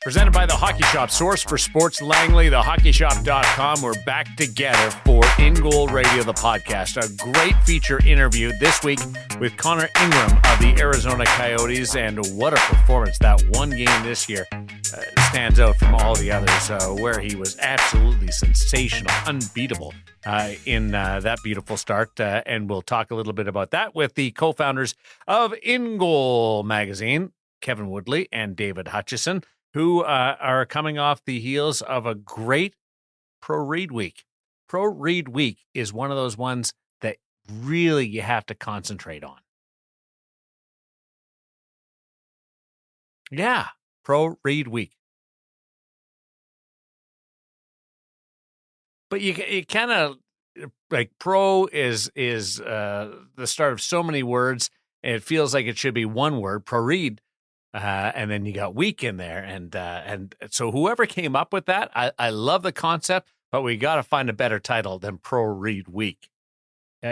Presented by The Hockey Shop, source for sports Langley, thehockeyshop.com. We're back together for In Goal Radio, the podcast. A great feature interview this week with Connor Ingram of the Arizona Coyotes, and what a performance. That one game this year stands out from all the others, where he was absolutely sensational, unbeatable in that beautiful start. And we'll talk a little bit about that with the co-founders of In Goal magazine, Kevin Woodley and David Hutchison, who are coming off the heels of a great Pro Read Week. Pro Read Week is one of those ones that really you have to concentrate on. Yeah, Pro Read Week. But you kind of, like, pro is the start of so many words, and it feels like it should be one word, Pro Read. And then you got week in there. And so whoever came up with that, I love the concept, but we got to find a better title than Pro Read Week.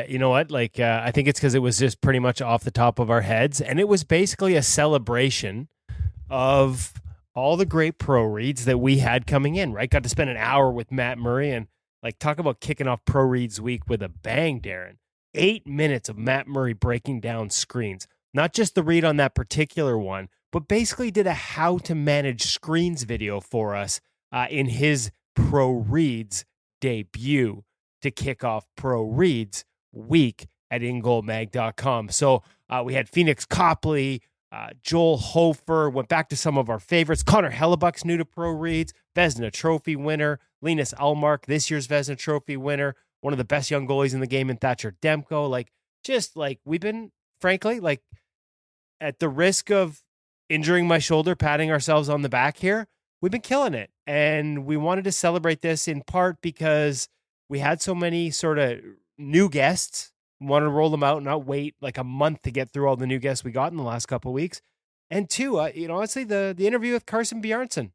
You know what? I think it's because it was just pretty much off the top of our heads. And it was basically a celebration of all the great pro reads that we had coming in, right? Got to spend an hour with Matt Murray and talk about kicking off Pro Reads Week with a bang, Darren. 8 minutes of Matt Murray breaking down screens, not just the read on that particular one, but basically did a how to manage screens video for us in his Pro Reads debut to kick off Pro Reads Week at ingoalmag.com. So we had Phoenix Copley, Joel Hofer, went back to some of our favorites. Connor Hellebuck's new to Pro Reads, Vezina Trophy winner, Linus Ullmark, this year's Vezina Trophy winner, one of the best young goalies in the game in Thatcher Demko. We've been, frankly, at the risk of injuring my shoulder, patting ourselves on the back here, we've been killing it. And we wanted to celebrate this in part because we had so many sort of new guests. We wanted to roll them out and not wait a month to get through all the new guests we got in the last couple of weeks. And two, honestly, the interview with Carson Bjarnason,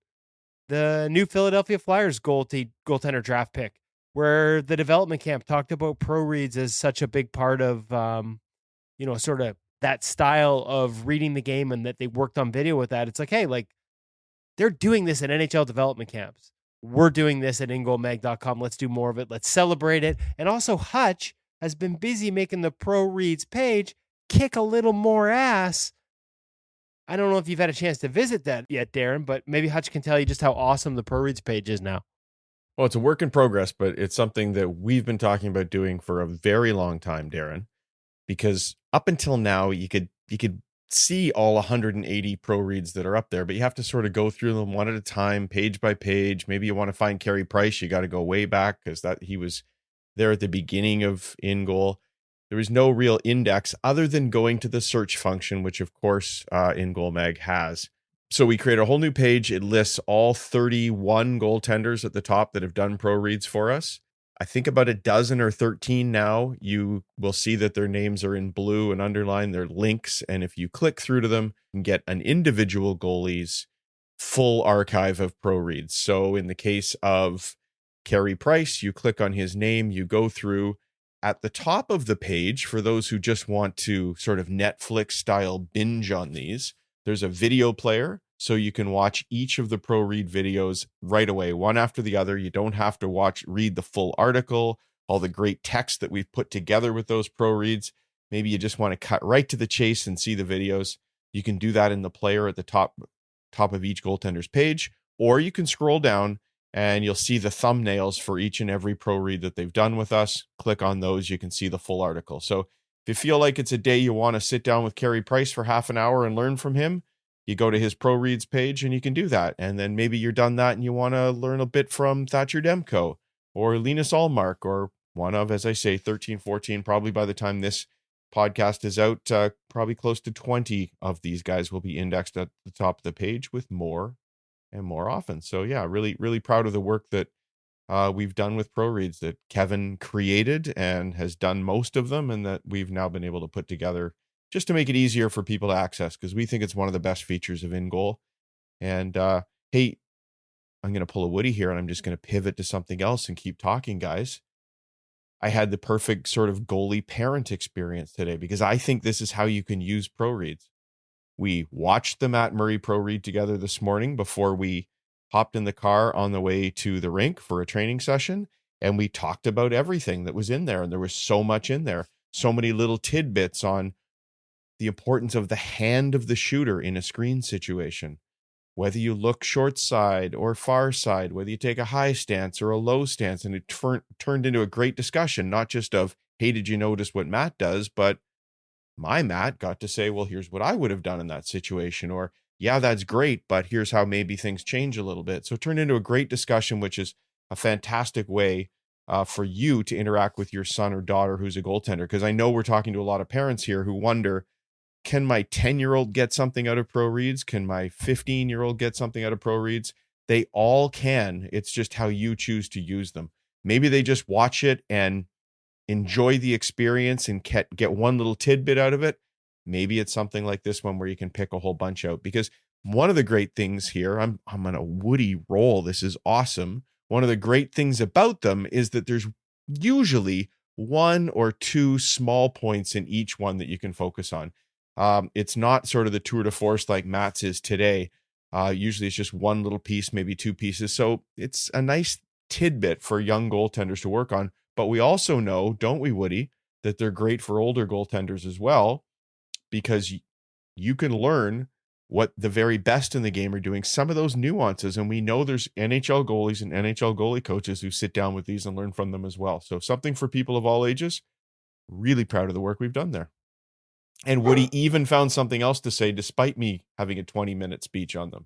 the new Philadelphia Flyers goaltender draft pick, where the development camp talked about pro reads as such a big part of, sort of that style of reading the game, and that they worked on video with that. It's they're doing this at NHL development camps. We're doing this at ingoalmag.com. Let's do more of it. Let's celebrate it. And also Hutch has been busy making the Pro Reads page kick a little more ass. I don't know if you've had a chance to visit that yet, Darren, but maybe Hutch can tell you just how awesome the Pro Reads page is now. Well, it's a work in progress, but it's something that we've been talking about doing for a very long time, Darren, because up until now, you could see all 180 pro reads that are up there, but you have to sort of go through them one at a time, page by page. Maybe you want to find Carey Price, you got to go way back because he was there at the beginning of In Goal. There was no real index other than going to the search function, which of course In Goal Mag has. So we create a whole new page. It lists all 31 goaltenders at the top that have done pro reads for us. I think about a dozen or 13 now. You will see that their names are in blue and underlined. They're links. And if you click through to them, you can get an individual goalie's full archive of pro reads. So in the case of Carey Price, you click on his name, you go through. At the top of the page, for those who just want to sort of Netflix style binge on these, there's a video player. So you can watch each of the pro read videos right away, one after the other. You don't have to read the full article, all the great text that we've put together with those pro reads. Maybe you just want to cut right to the chase and see the videos. You can do that in the player at the top of each goaltender's page, or you can scroll down and you'll see the thumbnails for each and every pro read that they've done with us. Click on those. You can see the full article. So if you feel like it's a day you want to sit down with Carey Price for half an hour and learn from him, you go to his Pro Reads page and you can do that. And then maybe you're done that and you want to learn a bit from Thatcher Demko or Linus Ullmark or one of, as I say, 13, 14, probably by the time this podcast is out, probably close to 20 of these guys will be indexed at the top of the page with more and more often. So yeah, really, really proud of the work that we've done with Pro Reads that Kevin created and has done most of them, and that we've now been able to put together just to make it easier for people to access, because we think it's one of the best features of In Goal. And hey, I'm going to pull a Woody here and I'm just going to pivot to something else and keep talking, guys. I had the perfect sort of goalie parent experience today, because I think this is how you can use Pro Reads. We watched the Matt Murray pro read together this morning before we hopped in the car on the way to the rink for a training session. And we talked about everything that was in there. And there was so much in there, so many little tidbits on the importance of the hand of the shooter in a screen situation. Whether you look short side or far side, whether you take a high stance or a low stance. And it turned into a great discussion, not just of, hey, did you notice what Matt does? But my Matt got to say, well, here's what I would have done in that situation. Or, yeah, that's great, but here's how maybe things change a little bit. So it turned into a great discussion, which is a fantastic way for you to interact with your son or daughter who's a goaltender. Because I know we're talking to a lot of parents here who wonder, can my 10-year-old get something out of pro reads? Can my 15-year-old get something out of pro reads? They all can. It's just how you choose to use them. Maybe they just watch it and enjoy the experience and get one little tidbit out of it. Maybe it's something like this one where you can pick a whole bunch out. Because one of the great things here, I'm on a Woody roll. This is awesome. One of the great things about them is that there's usually one or two small points in each one that you can focus on. It's not sort of the tour de force like Matt's is today. Usually it's just one little piece, maybe two pieces. So it's a nice tidbit for young goaltenders to work on. But we also know, don't we, Woody, that they're great for older goaltenders as well, because you can learn what the very best in the game are doing, some of those nuances. And we know there's NHL goalies and NHL goalie coaches who sit down with these and learn from them as well. So something for people of all ages. Really proud of the work we've done there. And Woody even found something else to say, despite me having a 20-minute speech on them.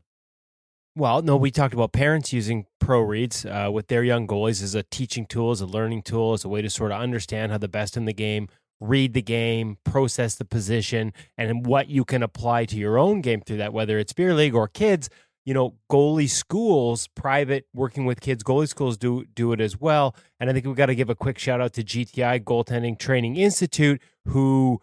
Well, no, we talked about parents using pro reads with their young goalies as a teaching tool, as a learning tool, as a way to sort of understand how the best in the game read the game, process the position, and what you can apply to your own game through that, whether it's beer league or kids. You know, goalie schools, private working with kids, goalie schools do it as well. And I think we've got to give a quick shout out to GTI Goaltending Training Institute, who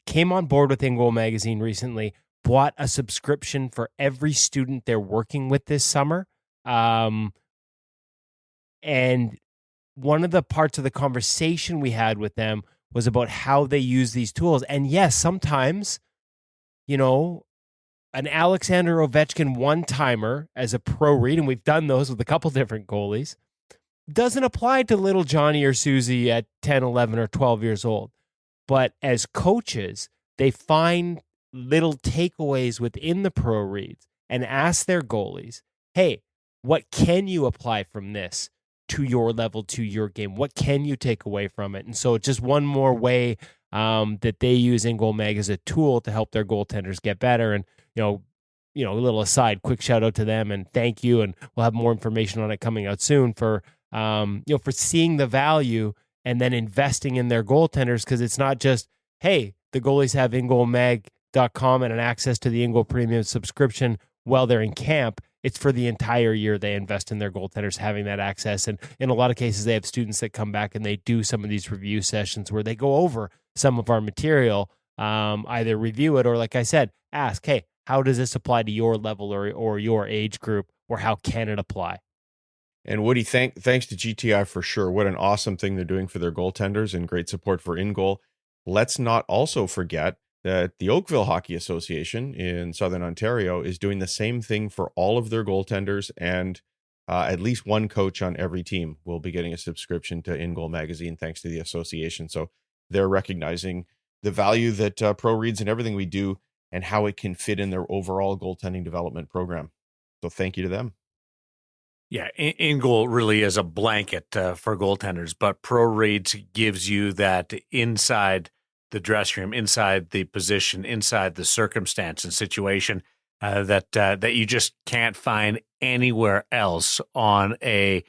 came on board with In Goal Magazine recently, bought a subscription for every student they're working with this summer. And one of the parts of the conversation we had with them was about how they use these tools. And yes, sometimes, you know, an Alexander Ovechkin one-timer as a pro read, and we've done those with a couple different goalies, doesn't apply to little Johnny or Susie at 10, 11, or 12 years old. But as coaches, they find little takeaways within the pro reads and ask their goalies, hey, what can you apply from this to your level, to your game? What can you take away from it? And so it's just one more way that they use In Goal Mag as a tool to help their goaltenders get better. And, you know, a little aside, quick shout out to them and thank you. And we'll have more information on it coming out soon for seeing the value and then investing in their goaltenders. Cause it's not just, hey, the goalies have ingoalmag.com and an access to the In Goal Premium subscription while they're in camp. It's for the entire year they invest in their goaltenders having that access. And in a lot of cases, they have students that come back and they do some of these review sessions where they go over some of our material, either review it or, like I said, ask, hey, how does this apply to your level or your age group, or how can it apply? And Woody, thanks to GTI for sure. What an awesome thing they're doing for their goaltenders and great support for In Goal. Let's not also forget that the Oakville Hockey Association in Southern Ontario is doing the same thing for all of their goaltenders, and at least one coach on every team will be getting a subscription to In Goal Magazine thanks to the association. So they're recognizing the value that pro reads and everything we do and how it can fit in their overall goaltending development program. So thank you to them. Yeah, In Goal really is a blanket for goaltenders, but pro reads gives you that inside the dressing room, inside the position, inside the circumstance and situation that you just can't find anywhere else on a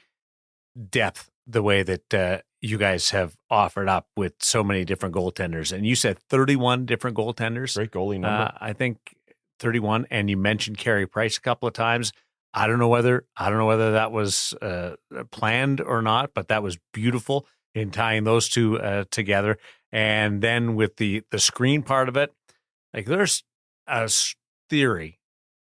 depth the way that you guys have offered up with so many different goaltenders. And you said 31 different goaltenders. Great goalie number. I think 31. And you mentioned Carey Price a couple of times. I don't know whether that was planned or not, but that was beautiful in tying those two together. And then with the screen part of it, like there's a theory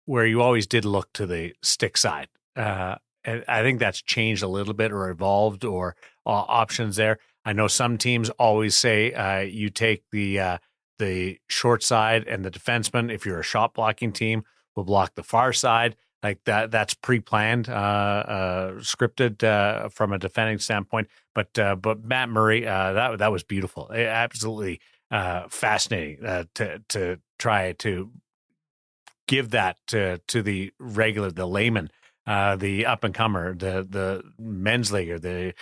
where you always did look to the stick side. And I think that's changed a little bit or evolved or options there. I know some teams always say you take the the short side, and the defenseman, if you're a shot blocking team, will block the far side. Like that's pre-planned, scripted from a defending standpoint. But Matt Murray, that was beautiful. Absolutely fascinating to try to give that to the layman, the up and comer, the men's league or the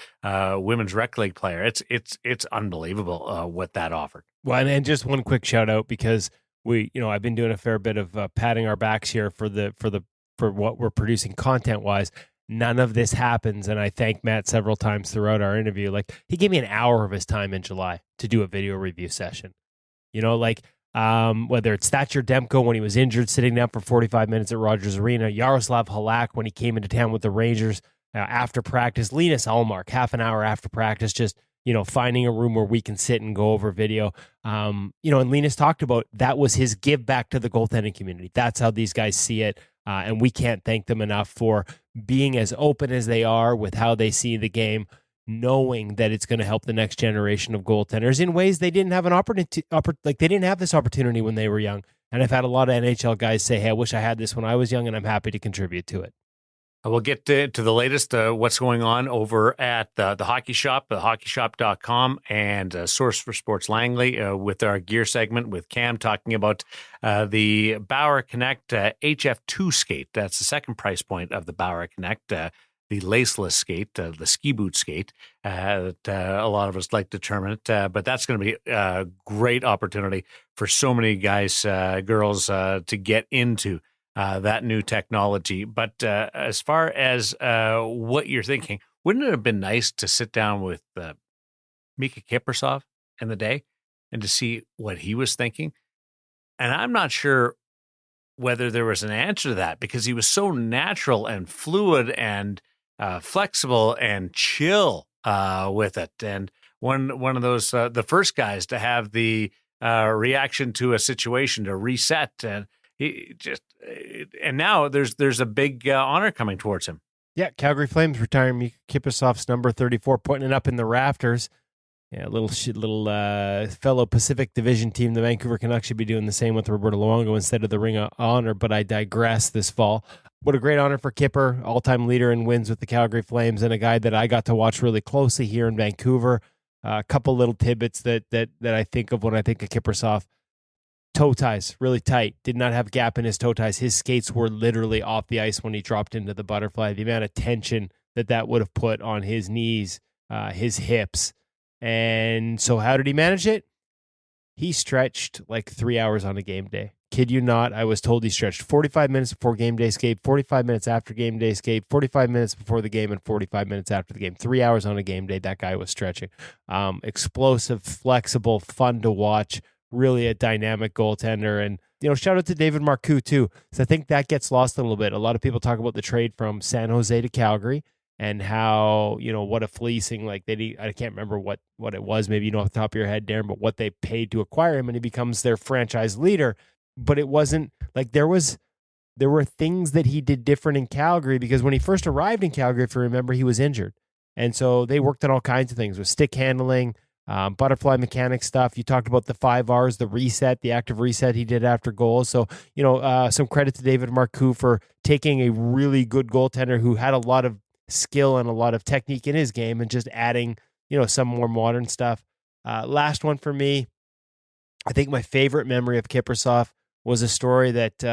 women's rec league player. It's unbelievable what that offered. Well, and just one quick shout out, because I've been doing a fair bit of patting our backs here for what we're producing content wise. None of this happens, and I thank Matt several times throughout our interview. Like, he gave me an hour of his time in July to do a video review session. Whether it's Thatcher Demko when he was injured, sitting down for 45 minutes at Rogers Arena, Yaroslav Halak when he came into town with the Rangers after practice, Linus Ullmark half an hour after practice, just finding a room where we can sit and go over video. And Linus talked about that was his give back to the goaltending community. That's how these guys see it. And we can't thank them enough for being as open as they are with how they see the game, knowing that it's going to help the next generation of goaltenders in ways they didn't have an opportunity. They didn't have this opportunity when they were young. And I've had a lot of NHL guys say, hey, I wish I had this when I was young, and I'm happy to contribute to it. We'll get to the latest, what's going on over at the Hockey Shop, hockeyshop.com, and Source for Sports Langley with our gear segment with Cam talking about the Bauer KONEKT HF2 skate. That's the second price point of the Bauer KONEKT, the laceless skate, the ski boot skate. A lot of us like to term it, but that's going to be a great opportunity for so many guys, girls to get into that new technology. But as far as what you're thinking, wouldn't it have been nice to sit down with Mika Kiprusoff in the day and to see what he was thinking? And I'm not sure whether there was an answer to that, because he was so natural and fluid and flexible and chill with it. And one of those, the first guys to have the reaction to a situation, to reset, and he just, and now there's a big honor coming towards him. Yeah, Calgary Flames retiring Mika Kiprusoff's number 34, putting it up in the rafters. Yeah, little fellow Pacific Division team, the Vancouver Canucks, should be doing the same with Roberto Luongo instead of the Ring of Honor, but I digress this fall. What a great honor for Kipper, all-time leader in wins with the Calgary Flames, and a guy that I got to watch really closely here in Vancouver. A couple little tidbits that I think of when I think of Kiprusoff. Toe ties, really tight. Did not have a gap in his toe ties. His skates were literally off the ice when he dropped into the butterfly. The amount of tension that would have put on his knees, his hips. And so how did he manage it? He stretched like 3 hours on a game day. Kid you not, I was told he stretched 45 minutes before game day skate, 45 minutes after game day skate, 45 minutes before the game, and 45 minutes after the game. 3 hours on a game day, that guy was stretching. Explosive, flexible, fun to watch. Really a dynamic goaltender. And, shout out to David Marcoux too. So I think that gets lost a little bit. A lot of people talk about the trade from San Jose to Calgary and how, what a fleecing, I can't remember what it was, maybe off the top of your head, Darren, but what they paid to acquire him, and he becomes their franchise leader. But it wasn't there were things that he did different in Calgary, because when he first arrived in Calgary, if you remember, he was injured. And so they worked on all kinds of things with stick handling, butterfly mechanics stuff. You talked about the 5 R's, the reset, the active reset he did after goals. So, some credit to David Marcoux for taking a really good goaltender who had a lot of skill and a lot of technique in his game and just adding, some more modern stuff. Last one for me, I think my favorite memory of Kiprusoff was a story that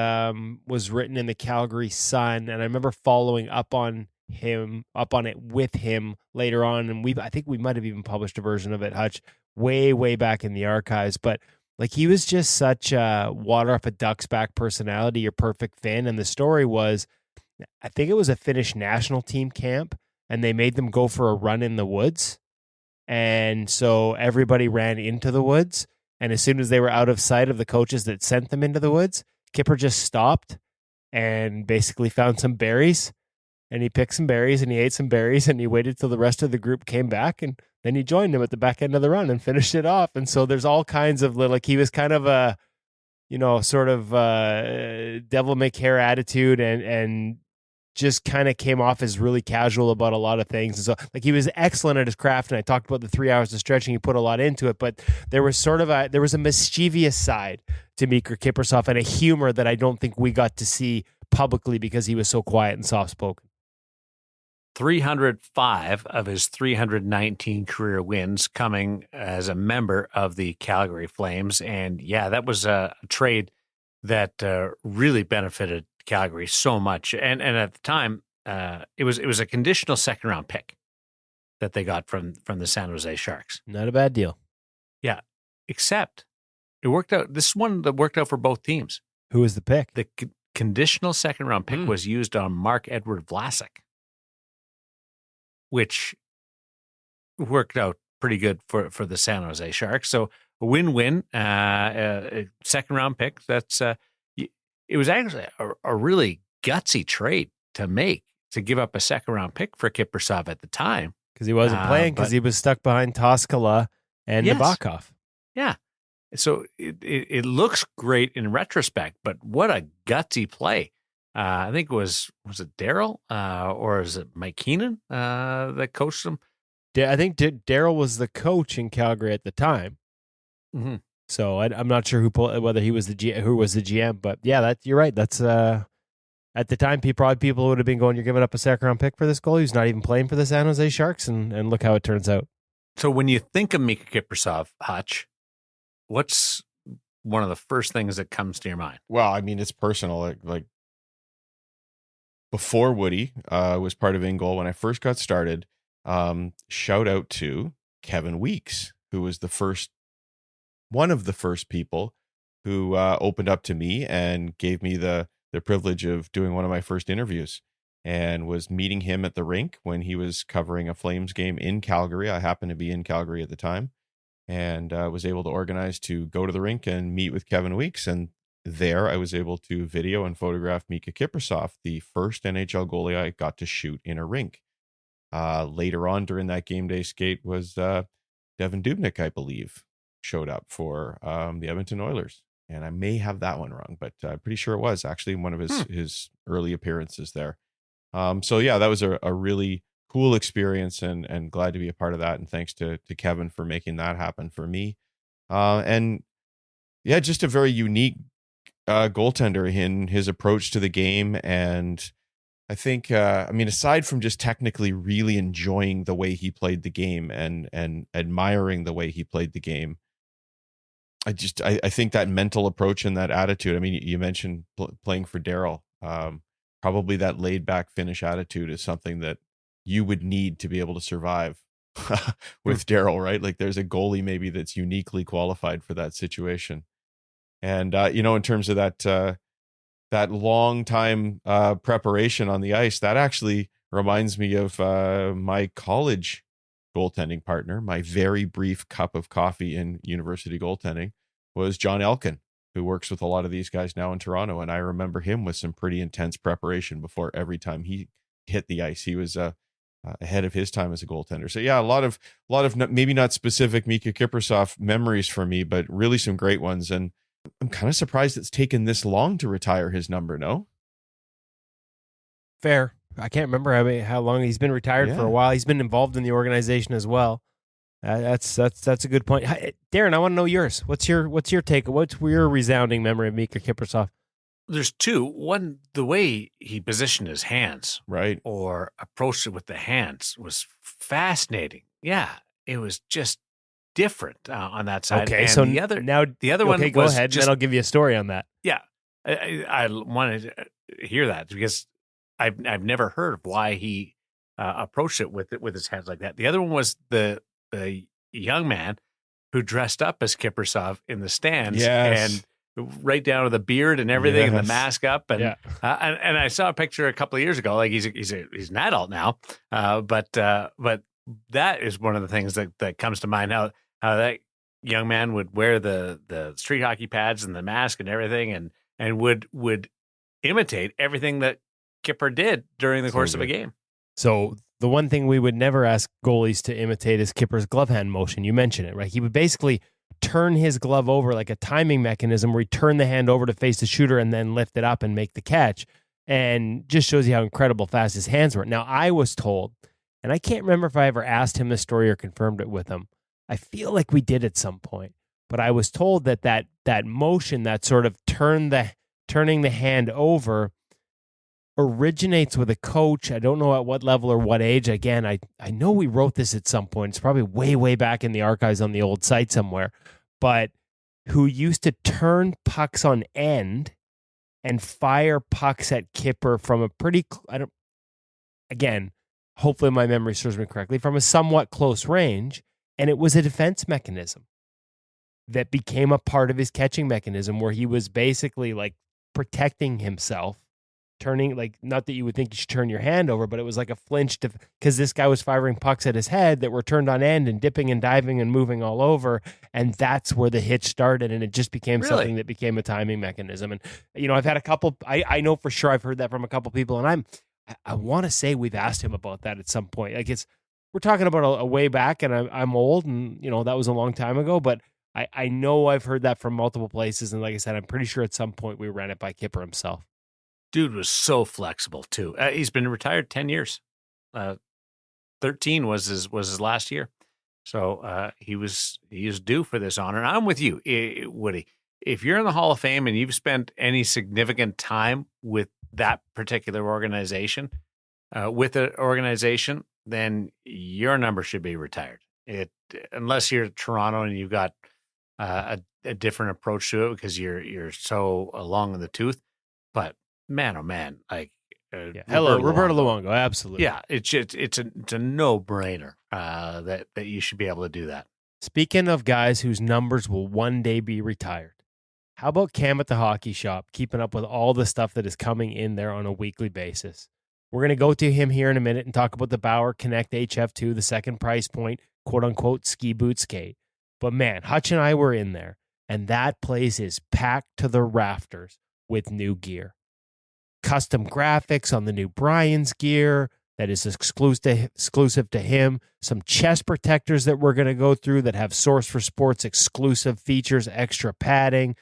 was written in the Calgary Sun, and I remember following up on it with him later on, and I think we might have even published a version of it, Hutch, way back in the archives. But he was just such a water off a duck's back personality, your perfect fan. And the story was, I think it was a Finnish national team camp, and they made them go for a run in the woods, and so everybody ran into the woods. And as soon as they were out of sight of the coaches that sent them into the woods, Kipper just stopped and basically found some berries. And he picked some berries and he ate some berries, and he waited till the rest of the group came back, and then he joined them at the back end of the run and finished it off. And so there's all kinds of he was kind of a, sort of devil may care attitude and just kind of came off as really casual about a lot of things. And so, like, he was excellent at his craft, and I talked about the 3 hours of stretching. He put a lot into it, but there was a mischievous side to Mika Kiprusoff and a humor that I don't think we got to see publicly because he was so quiet and soft-spoken. 305 of his 319 career wins coming as a member of the Calgary Flames. And yeah, that was a trade that really benefited Calgary so much. And at the time, it was a conditional second round pick that they got from the San Jose Sharks. Not a bad deal. Yeah, except it worked out. This is one that worked out for both teams. Who was the pick? The conditional second round pick was used on Marc-Edouard Vlasic, which worked out pretty good for the San Jose Sharks. So a win-win, a second-round pick. That's it was actually a really gutsy trade to make, to give up a second-round pick for Kiprusoff at the time. Because he wasn't playing, because he was stuck behind Toskala and Nabokov. Yeah. So it looks great in retrospect, but what a gutsy play. I think was it Daryl or is it Mike Keenan that coached him? I think Daryl was the coach in Calgary at the time. Mm-hmm. So I'm not sure whether he was who was the GM, but yeah, you're right. That's at the time people would have been going, "You're giving up a second round pick for this goalie who's not even playing for the San Jose Sharks," and look how it turns out. So when you think of Mika Kiprusoff, Hutch, what's one of the first things that comes to your mind? Well, I mean, it's personal. Like before Woody was part of InGoal, when I first got started, shout out to Kevin Weeks, who was one of the first people who opened up to me and gave me the privilege of doing one of my first interviews, and was meeting him at the rink when he was covering a Flames game in Calgary. I happened to be in Calgary at the time, and was able to organize to go to the rink and meet with Kevin Weeks. And there I was able to video and photograph Mika Kiprusoff, the first NHL goalie I got to shoot in a rink. Later on during that game day skate was Devin Dubnyk, I believe, showed up for the Edmonton Oilers. And I may have that one wrong, but I'm pretty sure it was actually one of his early appearances there. So yeah, that was a really cool experience, and glad to be a part of that. And thanks to Kevin for making that happen for me. And yeah, just a very unique goaltender in his approach to the game. And I think, I mean, aside from just technically really enjoying the way he played the game and admiring the way he played the game, I think that mental approach and that attitude, I mean, you mentioned playing for Daryl, probably that laid back Finnish attitude is something that you would need to be able to survive with Daryl, right? Like there's a goalie maybe that's uniquely qualified for that situation. And, in terms of that long time preparation on the ice, that actually reminds me of my college goaltending partner. My very brief cup of coffee in university goaltending was John Elkin, who works with a lot of these guys now in Toronto. And I remember him with some pretty intense preparation before every time he hit the ice. He was ahead of his time as a goaltender. So yeah, a lot of maybe not specific Mika Kiprusoff memories for me, but really some great ones. And I'm kind of surprised it's taken this long to retire his number. No? Fair. I can't remember how long he's been retired for a while. He's been involved in the organization as well. That's a good point. Darren, I want to know yours. What's your take? What's your resounding memory of Mika Kiprusoff? There's two. One, the way he positioned his hands, right, or approached it with the hands was fascinating. Yeah, it was just different on that side. Okay, and so the other one. Okay, go ahead. Then I'll give you a story on that. Yeah, I wanted to hear that because I've never heard of why he approached it with his hands like that. The other one was the young man who dressed up as Kiprusoff in the stands, and right down to the beard and everything, and the mask up, and and I saw a picture a couple of years ago. Like he's an adult now, but that is one of the things that comes to mind. How that young man would wear the street hockey pads and the mask and everything, and would imitate everything that Kipper did during the course of a game. So the one thing we would never ask goalies to imitate is Kipper's glove hand motion. You mentioned it, right? He would basically turn his glove over like a timing mechanism where he turned the hand over to face the shooter and then lift it up and make the catch. and just shows you how incredible fast his hands were. Now, I was told, and I can't remember if I ever asked him this story or confirmed it with him. I feel like we did at some point, but I was told that motion, that sort of turning the hand over, originates with a coach. I don't know at what level or what age. Again, I know we wrote this at some point. It's probably way, way back in the archives on the old site somewhere, but who used to turn pucks on end and fire pucks at Kipper from a pretty, again, hopefully my memory serves me correctly, from a somewhat close range. And it was a defense mechanism that became a part of his catching mechanism, where he was basically like protecting himself, turning, like, not that you would think you should turn your hand over, but it was like a flinch because this guy was firing pucks at his head that were turned on end and dipping and diving and moving all over. And that's where the hitch started. And it just became something that became a timing mechanism. And, I've had a couple, I know for sure I've heard that from a couple people, and I want to say we've asked him about that at some point. Like, we're talking about a way back, and I'm old, and, that was a long time ago, but I know I've heard that from multiple places. And like I said, I'm pretty sure at some point we ran it by Kipper himself. Dude was so flexible too. He's been retired 10 years. 13 was his last year. So he is due for this honor. And I'm with you, Woody. If you're in the Hall of Fame and you've spent any significant time with that particular organization, then your number should be retired. Unless you're Toronto and you've got a different approach to it because you're so long in the tooth. But man, oh man, like hello, Roberto Luongo, absolutely. Yeah, it's a no-brainer that you should be able to do that. Speaking of guys whose numbers will one day be retired, how about Cam at the Hockey Shop, keeping up with all the stuff that is coming in there on a weekly basis? We're going to go to him here in a minute and talk about the Bauer KONECT HF2, the second price point, quote-unquote ski boot skate. But man, Hutch and I were in there, and that place is packed to the rafters with new gear. Custom graphics on the new Brian's gear that is exclusive to him. Some chest protectors that we're going to go through that have Source for Sports exclusive features, extra padding.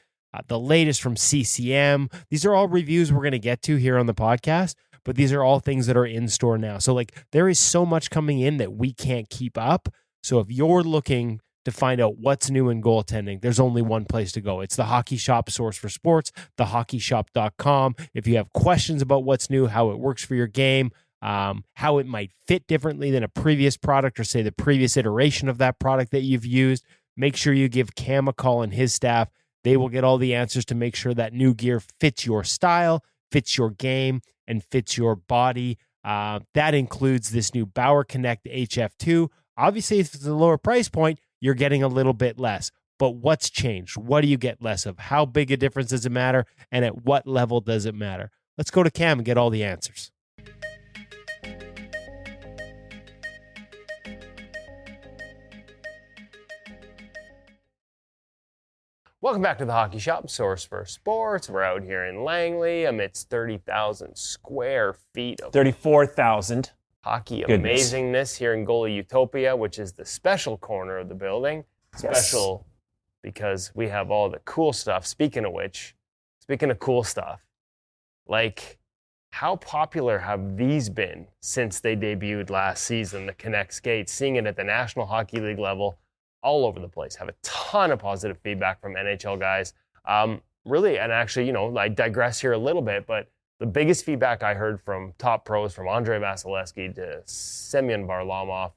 The latest from CCM. These are all reviews we're going to get to here on the podcast, but these are all things that are in store now. So there is so much coming in that we can't keep up. So if you're looking to find out what's new in goaltending, there's only one place to go. It's the Hockey Shop, Source for Sports, thehockeyshop.com. If you have questions about what's new, how it works for your game, how it might fit differently than a previous product or say the previous iteration of that product that you've used, make sure you give Cam a call and his staff. They will get all the answers to make sure that new gear fits your style, fits your game, and fits your body. That includes this new Bauer KONECT HF2. Obviously, if it's a lower price point, you're getting a little bit less. But what's changed? What do you get less of? How big a difference does it matter? And at what level does it matter? Let's go to Cam and get all the answers. Welcome back to the Hockey Shop, Source for Sports. We're out here in Langley amidst 30,000 square feet of 34,000. Hockey amazingness here in Goalie Utopia, which is the special corner of the building. Special because we have all the cool stuff. Speaking of which, speaking of cool stuff, like how popular have these been since they debuted last season, the KONECT skates, seeing it at the National Hockey League level all over the place. Have a ton of positive feedback from NHL guys. Really, and actually, I digress here a little bit, but the biggest feedback I heard from top pros, from Andrei Vasilevsky to Semyon Varlamov,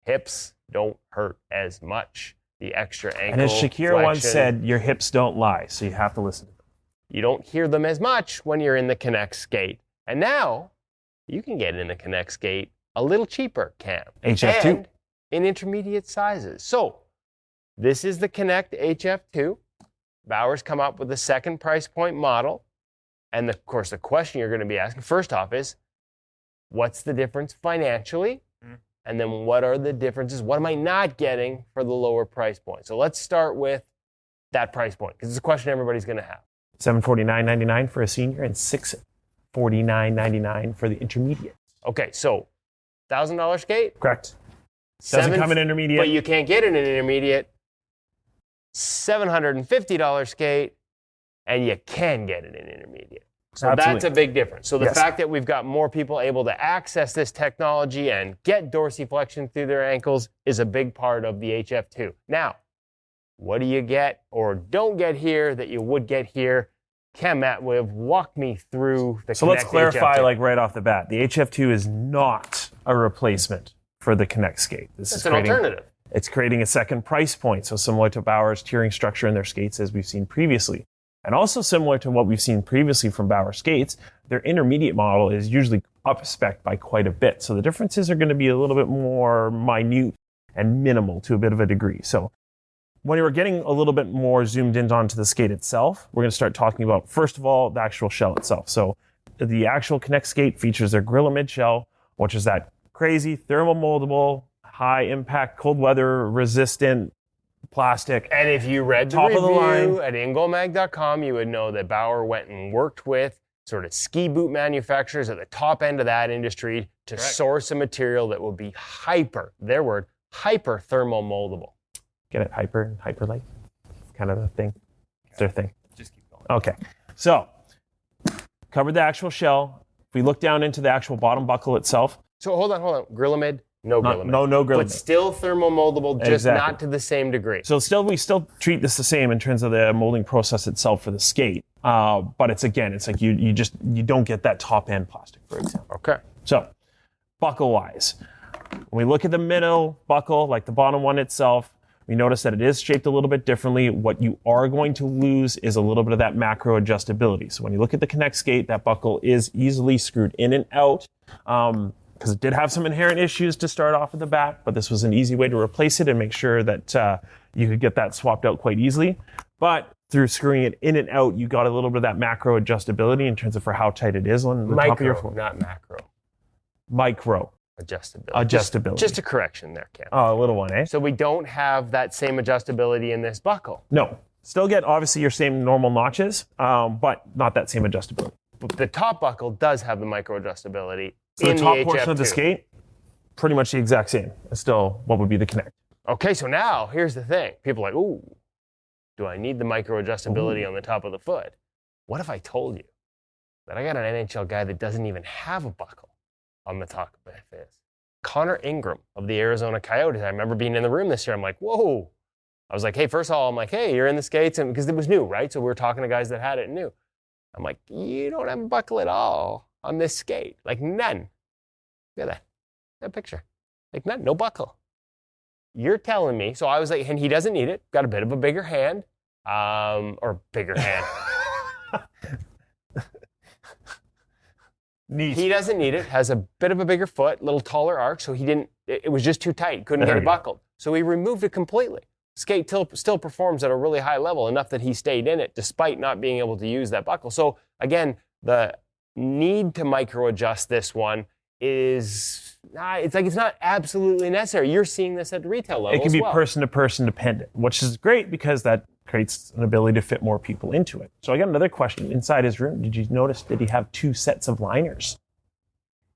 hips don't hurt as much. The extra ankle And as Shakira flexion, once said, your hips don't lie, so you have to listen to them. You don't hear them as much when you're in the KONECT skate. And now, you can get in the KONECT skate a little cheaper, Cam. HF2. And in intermediate sizes. So, this is the KONECT HF2. Bauer's come up with the second price point model. And of course, the question you're going to be asking first off is, what's the difference financially? And then what are the differences? What am I not getting for the lower price point? So let's start with that price point, because it's a question everybody's going to have. $749.99 for a senior and $649.99 for the intermediate. Okay, so $1,000 skate? Correct. Doesn't come in intermediate. But you can't get in an intermediate. $750 skate, and you can get it in intermediate. So Absolutely. that's a big difference. So the Yes. fact that we've got more people able to access this technology and get dorsiflexion through their ankles is a big part of the HF2. Now, what do you get or don't get here that you would get here? Cam Matwiv, walk me through the So let's KONECT clarify, HF2. like right off the bat, the HF2 is not a replacement for the KONECT skate. This It's is an alternative. It's creating a second price point, so similar to Bauer's tiering structure in their skates as we've seen previously. And also similar to what we've seen previously from Bauer skates, their intermediate model is usually up-spec'd by quite a bit. So the differences are going to be a little bit more minute and minimal to a bit of a degree. So when we're getting a little bit more zoomed in onto the skate itself, we're going to start talking about, first of all, the actual shell itself. So the actual KONECT skate features their Gorilla Mid shell, which is that crazy thermal moldable, high impact, cold weather resistant plastic. And if you read the Top of the review line. at ingolmag.com, you would know that Bauer went and worked with sort of ski boot manufacturers at the top end of that industry to source a material that will be hyper thermal moldable. Get it? Hyper light? Kind of the thing. It's their thing. Just keep going. Okay. So, covered the actual shell. If we look down into the actual bottom buckle itself, So hold on. Grillamid, no Grillamid. no Gorilla But Mid. still thermal moldable, just Exactly. not to the same degree. So we still treat this the same in terms of the molding process itself for the skate. But it's like you don't get that top end plastic, for example. Okay. So, buckle wise, when we look at the middle buckle, like the bottom one itself, we notice that it is shaped a little bit differently. What you are going to lose is a little bit of that macro adjustability. So when you look at the KONECT skate, that buckle is easily screwed in and out because it did have some inherent issues to start off at the back, but this was an easy way to replace it and make sure that you could get that swapped out quite easily. But through screwing it in and out, you got a little bit of that macro adjustability in terms of for how tight it is on the top of your Micro, foot. not macro. Micro Adjustability. Just a correction there, Cam. Oh, a little one, eh? So we don't have that same adjustability in this buckle. No. Still get obviously your same normal notches, but not that same adjustability. The top buckle does have the micro adjustability. So in the top HF2. portion of the skate, pretty much the exact same. It's still what would be the KONECT. Okay, so now here's the thing. People are like, ooh, do I need the micro adjustability on the top of the foot? What if I told you that I got an NHL guy that doesn't even have a buckle on the top of his? Connor Ingram of the Arizona Coyotes. I remember being in the room this year. I'm like, whoa. I was like, hey, first of all, I'm like, hey, you're in the skates, and because it was new, right? So we were talking to guys that had it and knew. I'm like, you don't have a buckle at all on this skate. Like none. Look at that picture. Like none, no buckle. You're telling me, so I was like, and he doesn't need it, got a bit of a bigger hand, or bigger hand. Neat. He doesn't need it, has a bit of a bigger foot, little taller arc, so he didn't, it was just too tight, couldn't There get it you go. buckled. So he removed it completely. Skate still performs at a really high level, enough that he stayed in it despite not being able to use that buckle. So again, the need to micro adjust this one is, it's not absolutely necessary. You're seeing this at the retail level It can as be well. person to person dependent, which is great because that creates an ability to fit more people into it. So I got another question. Inside his room, did you notice, did he have 2 sets of liners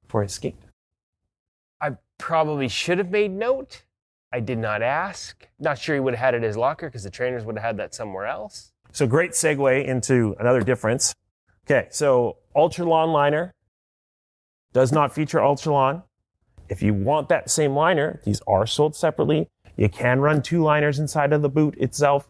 for his skate? I probably should have made note. I did not ask. Not sure he would have had it in his locker because the trainers would have had that somewhere else. So great segue into another difference. Okay, so Ultralon liner does not feature Ultralon. If you want that same liner, these are sold separately. You can run 2 liners inside of the boot itself.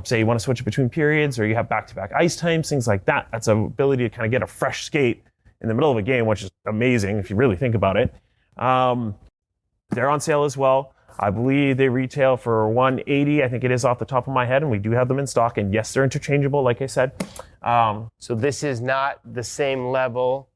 Say you want to switch it between periods or you have back-to-back ice times, things like that. That's an ability to kind of get a fresh skate in the middle of a game, which is amazing if you really think about it. They're on sale as well. I believe they retail for $180. I think it is off the top of my head, and we do have them in stock. And yes, they're interchangeable, like I said. So this is not the same level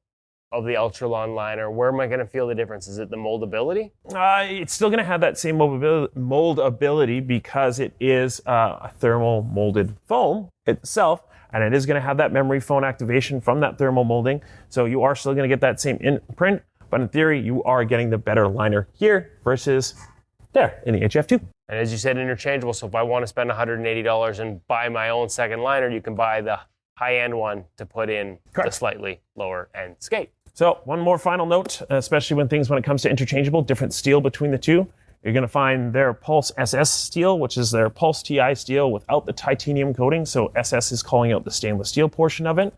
of the Ultralon liner. Where am I going to feel the difference? Is it the moldability? It's still going to have that same moldability because it is a thermal molded foam itself, and it is going to have that memory foam activation from that thermal molding. So you are still going to get that same imprint, but in theory, you are getting the better liner here versus there in the HF2. And as you said, interchangeable. So if I want to spend $180 and buy my own second liner, you can buy the high-end one to put in Correct. the slightly lower-end skate. So one more final note, especially when it comes to interchangeable, different steel between the two. You're going to find their Pulse SS steel, which is their Pulse TI steel without the titanium coating. So SS is calling out the stainless steel portion of it.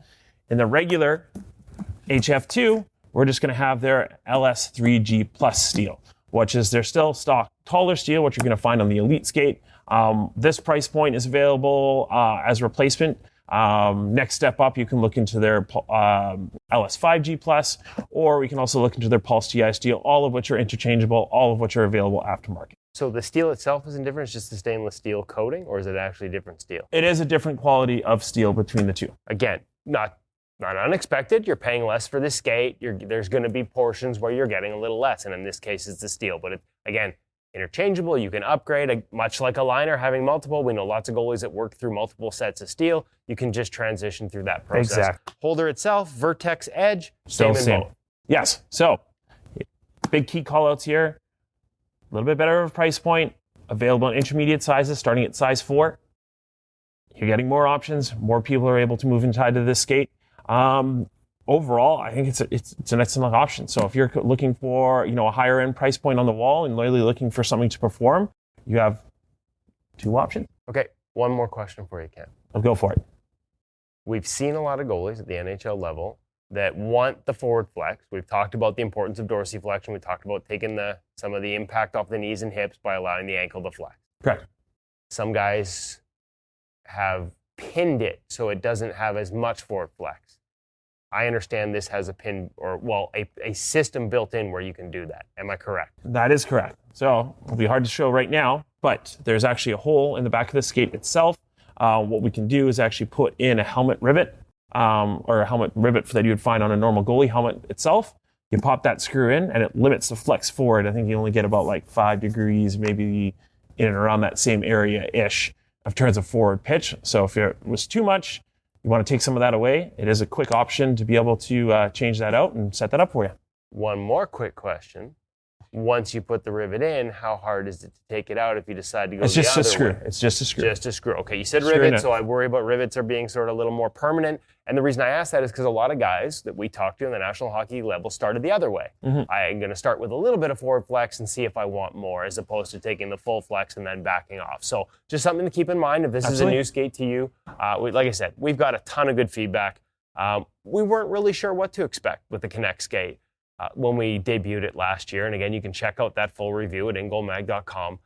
In the regular HF2, we're just going to have their LS3G Plus steel, which is their still stock taller steel, which you're going to find on the Elite skate. This price point is available as replacement. Next step up, you can look into their LS5G Plus, or we can also look into their Pulse TI steel, all of which are interchangeable, all of which are available aftermarket. So the steel itself isn't different, it's just the stainless steel coating, or is it actually different steel? It is a different quality of steel between the two. Again, not unexpected. You're paying less for the skate. There's going to be portions where you're getting a little less, and in this case, it's the steel. But again, interchangeable. You can upgrade, much like a liner having multiple. We know lots of goalies that work through multiple sets of steel. You can just transition through that process. Exactly. Holder itself, Vertex Edge, Still same. same. Yes. So, big key callouts here. A little bit better of a price point. Available in intermediate sizes, starting at size 4. You're getting more options. More people are able to move inside of this skate. Overall, I think it's an excellent option. So if you're looking for a higher end price point on the wall and really looking for something to perform, you have 2 options. Okay, one more question for you, Ken. I'll go for it. We've seen a lot of goalies at the NHL level that want the forward flex. We've talked about the importance of dorsiflexion. We talked about taking some of the impact off the knees and hips by allowing the ankle to flex. Correct. Some guys have pinned it so it doesn't have as much forward flex. I understand this has a system built in where you can do that. Am I correct? That is correct. So it'll be hard to show right now, but there's actually a hole in the back of the skate itself. What we can do is actually put in a helmet rivet, or a helmet rivet that you would find on a normal goalie helmet itself. You pop that screw in and it limits the flex forward. I think you only get about 5 degrees, maybe in and around that same area-ish of turns of forward pitch. So if it was too much, you want to take some of that away, it is a quick option to be able to change that out and set that up for you. One more quick question. Once you put the rivet in, how hard is it to take it out if you decide to go the other way? It's just a screw. It's just a screw. Just a screw. Okay, you said rivet, so I worry about rivets are being sort of a little more permanent. And the reason I ask that is because a lot of guys that we talked to in the National Hockey level started the other way. Mm-hmm. I'm going to start with a little bit of forward flex and see if I want more, as opposed to taking the full flex and then backing off. So just something to keep in mind if this Absolutely. is a new skate to you. Like I said, we've got a ton of good feedback. We weren't really sure what to expect with the KONECT skate when we debuted it last year. And again, you can check out that full review at ingoalmag.com.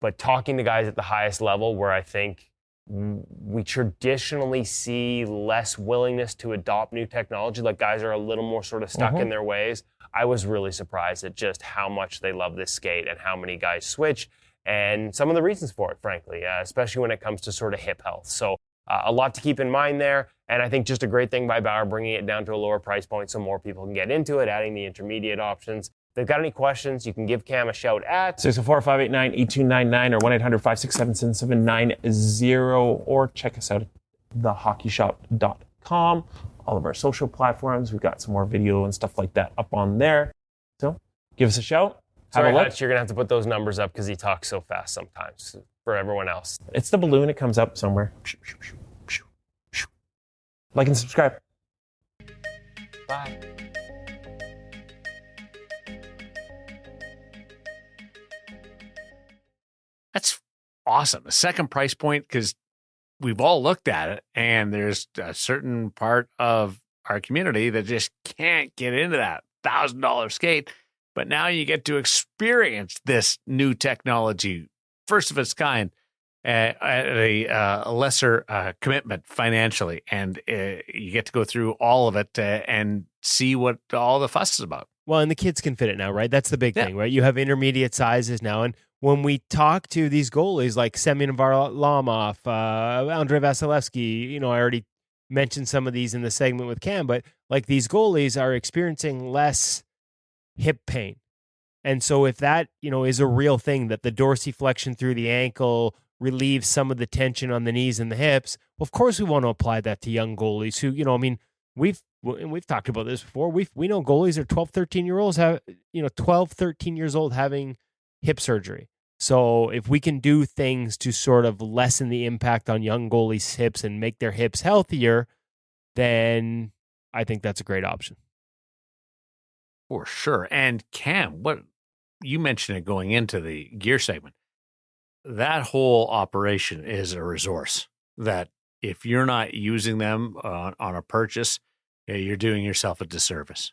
But talking to guys at the highest level, where I think we traditionally see less willingness to adopt new technology, like guys are a little more sort of stuck in their ways, I was really surprised at just how much they love this skate and how many guys switch and some of the reasons for it, frankly, especially when it comes to sort of hip health. So a lot to keep in mind there. And I think just a great thing by Bauer, bringing it down to a lower price point so more people can get into it, adding the intermediate options. If they've got any questions, you can give Cam a shout at 604-589-8299 or 1-800-567-7790, or check us out at thehockeyshop.com. All of our social platforms, we've got some more video and stuff like that up on there. So give us a shout. Sorry, Hutch, you're going to have to put those numbers up because he talks so fast sometimes for everyone else. It's the balloon. It comes up somewhere. Like and subscribe. Bye. That's awesome. A second price point, because we've all looked at it and there's a certain part of our community that just can't get into that $1,000 skate. But now you get to experience this new technology, first of its kind, at a lesser commitment financially. And you get to go through all of it and see what all the fuss is about. Well, and the kids can fit it now, right? That's the big thing, right? You have intermediate sizes now. And when we talk to these goalies like Semyon Varlamov, Andrei Vasilevsky, I already mentioned some of these in the segment with Cam, but like these goalies are experiencing less hip pain. And so if that, is a real thing, that the dorsiflexion through the ankle relieves some of the tension on the knees and the hips, well, of course we want to apply that to young goalies who, we've talked about this before. We know goalies are 12, 13 years old having hip surgery. So if we can do things to sort of lessen the impact on young goalies' hips and make their hips healthier, then I think that's a great option. For sure. And Cam, what you mentioned it going into the gear segment, that whole operation is a resource that if you're not using them on a purchase, you're doing yourself a disservice.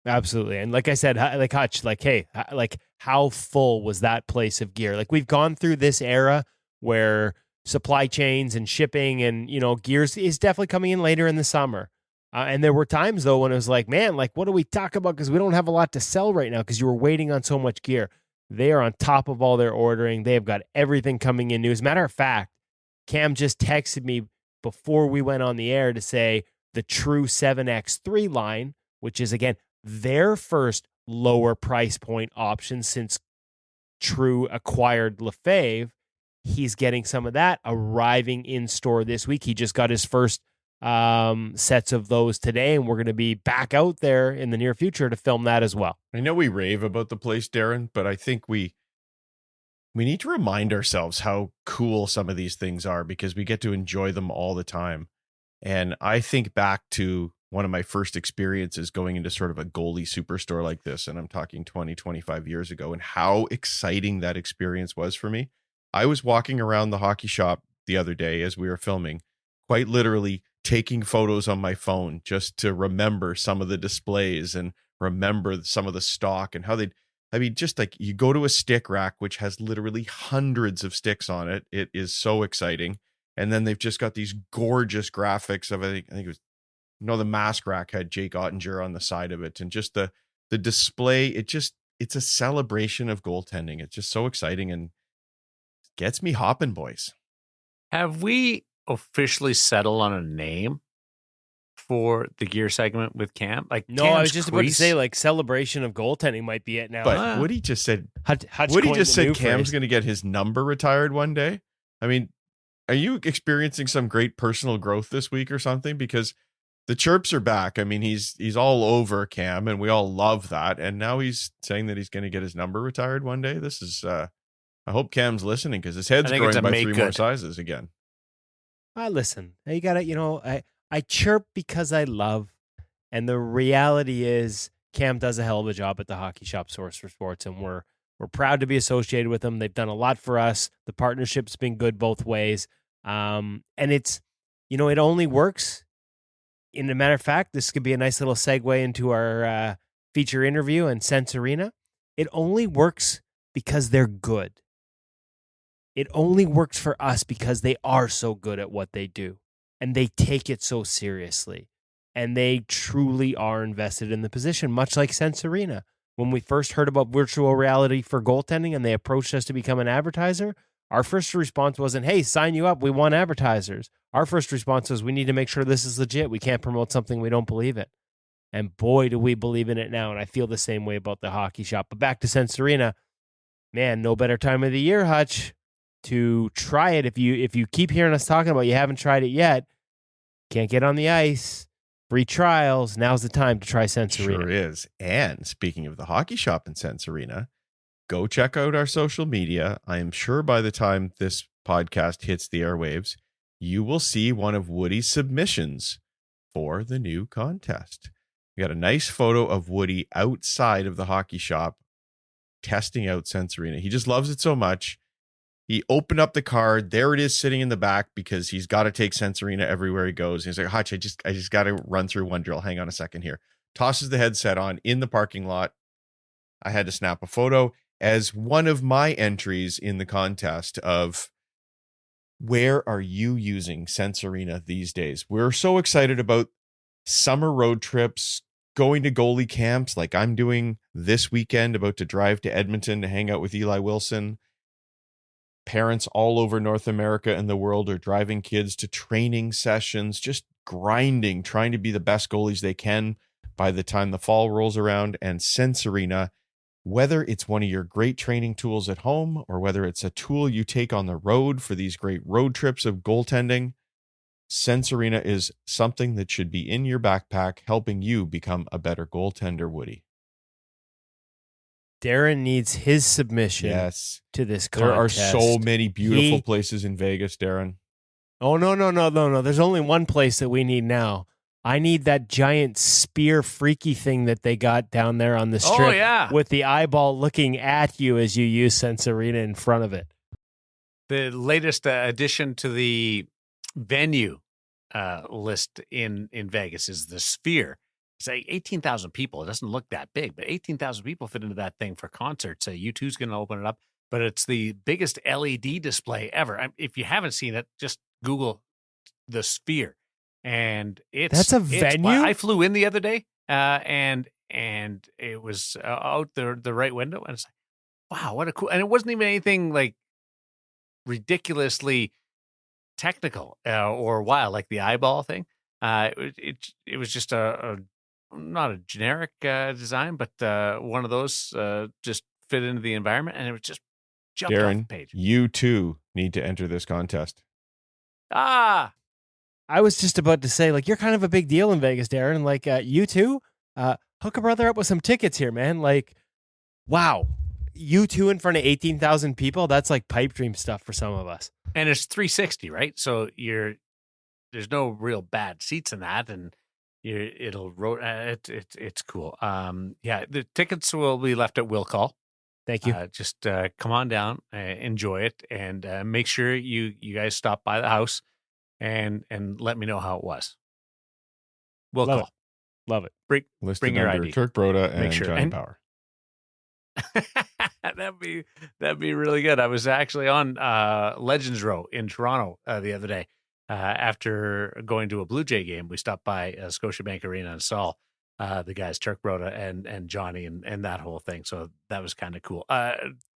Absolutely. And like I said, like Hutch, like, hey, like how full was that place of gear? Like we've gone through this era where supply chains and shipping and, gears is definitely coming in later in the summer. And there were times though, when it was like, man, like what do we talk about? Cause we don't have a lot to sell right now. Cause you were waiting on so much gear. They are on top of all their ordering. They have got everything coming in new. As a matter of fact, Cam just texted me before we went on the air to say the True 7X3 line, which is again, their first lower price point option since True acquired Lefebvre. He's getting some of that arriving in store this week. He just got his first sets of those today, and we're going to be back out there in the near future to film that as well. I know we rave about the place, Darren, but I think we need to remind ourselves how cool some of these things are because we get to enjoy them all the time. And I think back to one of my first experiences going into sort of a goalie superstore like this, and I'm talking 20, 25 years ago, and how exciting that experience was for me. I was walking around the hockey shop the other day as we were filming, quite literally taking photos on my phone just to remember some of the displays and remember some of the stock and how just like you go to a stick rack, which has literally hundreds of sticks on it. It is so exciting. And then they've just got these gorgeous graphics of, I think it was, the mask rack had Jake Ottinger on the side of it, and just the display. It's a celebration of goaltending. It's just so exciting and gets me hopping, boys. Have we officially settled on a name for the gear segment with Cam? Like, no, Cam's I was just about to say like celebration of goaltending might be it now. But Woody just said, Hutch Cam's going to get his number retired one day. I mean, are you experiencing some great personal growth this week or something? Because the chirps are back. I mean, he's all over Cam, and we all love that. And now he's saying that he's going to get his number retired one day. This is, I hope Cam's listening because his head's growing by 3 more sizes again. Listen, you got to, I chirp because I love. And the reality is Cam does a hell of a job at the Hockey Shop Source for Sports, and we're proud to be associated with them. They've done a lot for us. The partnership's been good both ways. And it's, it only works. In a matter of fact, this could be a nice little segue into our feature interview and Sense Arena. It only works because they're good. It only works for us because they are so good at what they do, and they take it so seriously, and they truly are invested in the position, much like Sense Arena. When we first heard about virtual reality for goaltending and they approached us to become an advertiser, our first response wasn't, hey, sign you up, we want advertisers. Our first response was, we need to make sure this is legit. We can't promote something we don't believe in. And boy, do we believe in it now. And I feel the same way about the hockey shop. But back to Sense Arena, man, no better time of the year, Hutch, to try it. If you keep hearing us talking about you haven't tried it yet, can't get on the ice, free trials, now's the time to try Sense Arena. Sure is. And speaking of the hockey shop and Sense Arena, go check out our social media. I am sure by the time this podcast hits the airwaves, you will see one of Woody's submissions for the new contest. We got a nice photo of Woody outside of the hockey shop testing out Sense Arena. He just loves it so much. He opened up the card. There it is sitting in the back because he's got to take Sense Arena everywhere he goes. He's like, Hutch, I just got to run through one drill. Hang on a second here. Tosses the headset on in the parking lot. I had to snap a photo as one of my entries in the contest of where are you using Sense Arena these days? We're so excited about summer road trips, going to goalie camps like I'm doing this weekend, about to drive to Edmonton to hang out with Eli Wilson. Parents all over North America and the world are driving kids to training sessions, just grinding, trying to be the best goalies they can by the time the fall rolls around. And Sense Arena, whether it's one of your great training tools at home or whether it's a tool you take on the road for these great road trips of goaltending, Sense Arena is something that should be in your backpack, helping you become a better goaltender, Woody. Darren needs his submission to this contest. There are so many beautiful places in Vegas, Darren. Oh, no. There's only one place that we need now. I need that giant spear freaky thing that they got down there on the strip with the eyeball looking at you as you use Sense Arena in front of it. The latest addition to the venue list in Vegas is the Sphere. It's like 18,000 people. It doesn't look that big, but 18,000 people fit into that thing for concerts. U2 is going to open it up, but it's the biggest LED display ever. If you haven't seen it, just Google the Sphere, and that's a venue. I flew in the other day, and it was out the right window, and it's like, wow, what a cool! And it wasn't even anything like ridiculously technical or wild, like the eyeball thing. It was just a not a generic design, but one of those just fit into the environment, and it was just jumped off the page. You too need to enter this contest. I was just about to say, like, you're kind of a big deal in Vegas, Darren. Like, you too, hook a brother up with some tickets here, man. Like, wow, U2 in front of 18,000 people. That's like pipe dream stuff for some of us. And it's 360, right? So there's no real bad seats in that, and it's cool. The tickets will be left at will call. Thank you. Just come on down, enjoy it, and make sure you guys stop by the house and let me know how it was. Will call. Love it. Listed bring your under ID. Kirk Broda and sure. Johnny Bauer. That'd be really good. I was actually on Legends Row in Toronto the other day. After going to a Blue Jay game, we stopped by Scotiabank Arena and saw the guys Turk Broda and Johnny and that whole thing. So that was kind of cool.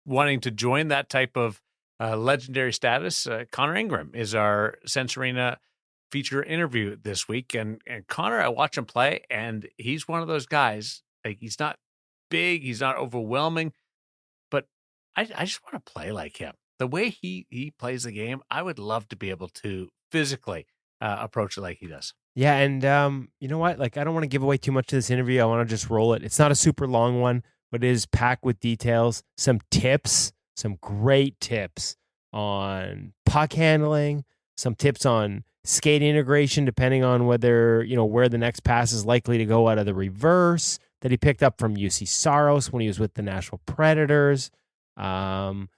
Wanting to join that type of legendary status, Connor Ingram is our Sense Arena feature interview this week. And Connor, I watch him play, and he's one of those guys. Like, he's not big, he's not overwhelming, but I just want to play like him. The way he plays the game, I would love to be able to physically approach it like he does. Yeah, and you know what? Like, I don't want to give away too much to this interview. I want to just roll it. It's not a super long one, but it is packed with details, some tips, some great tips on puck handling, some tips on skate integration, depending on whether, where the next pass is likely to go out of the reverse, that he picked up from UC Saros when he was with the Nashville Predators. Some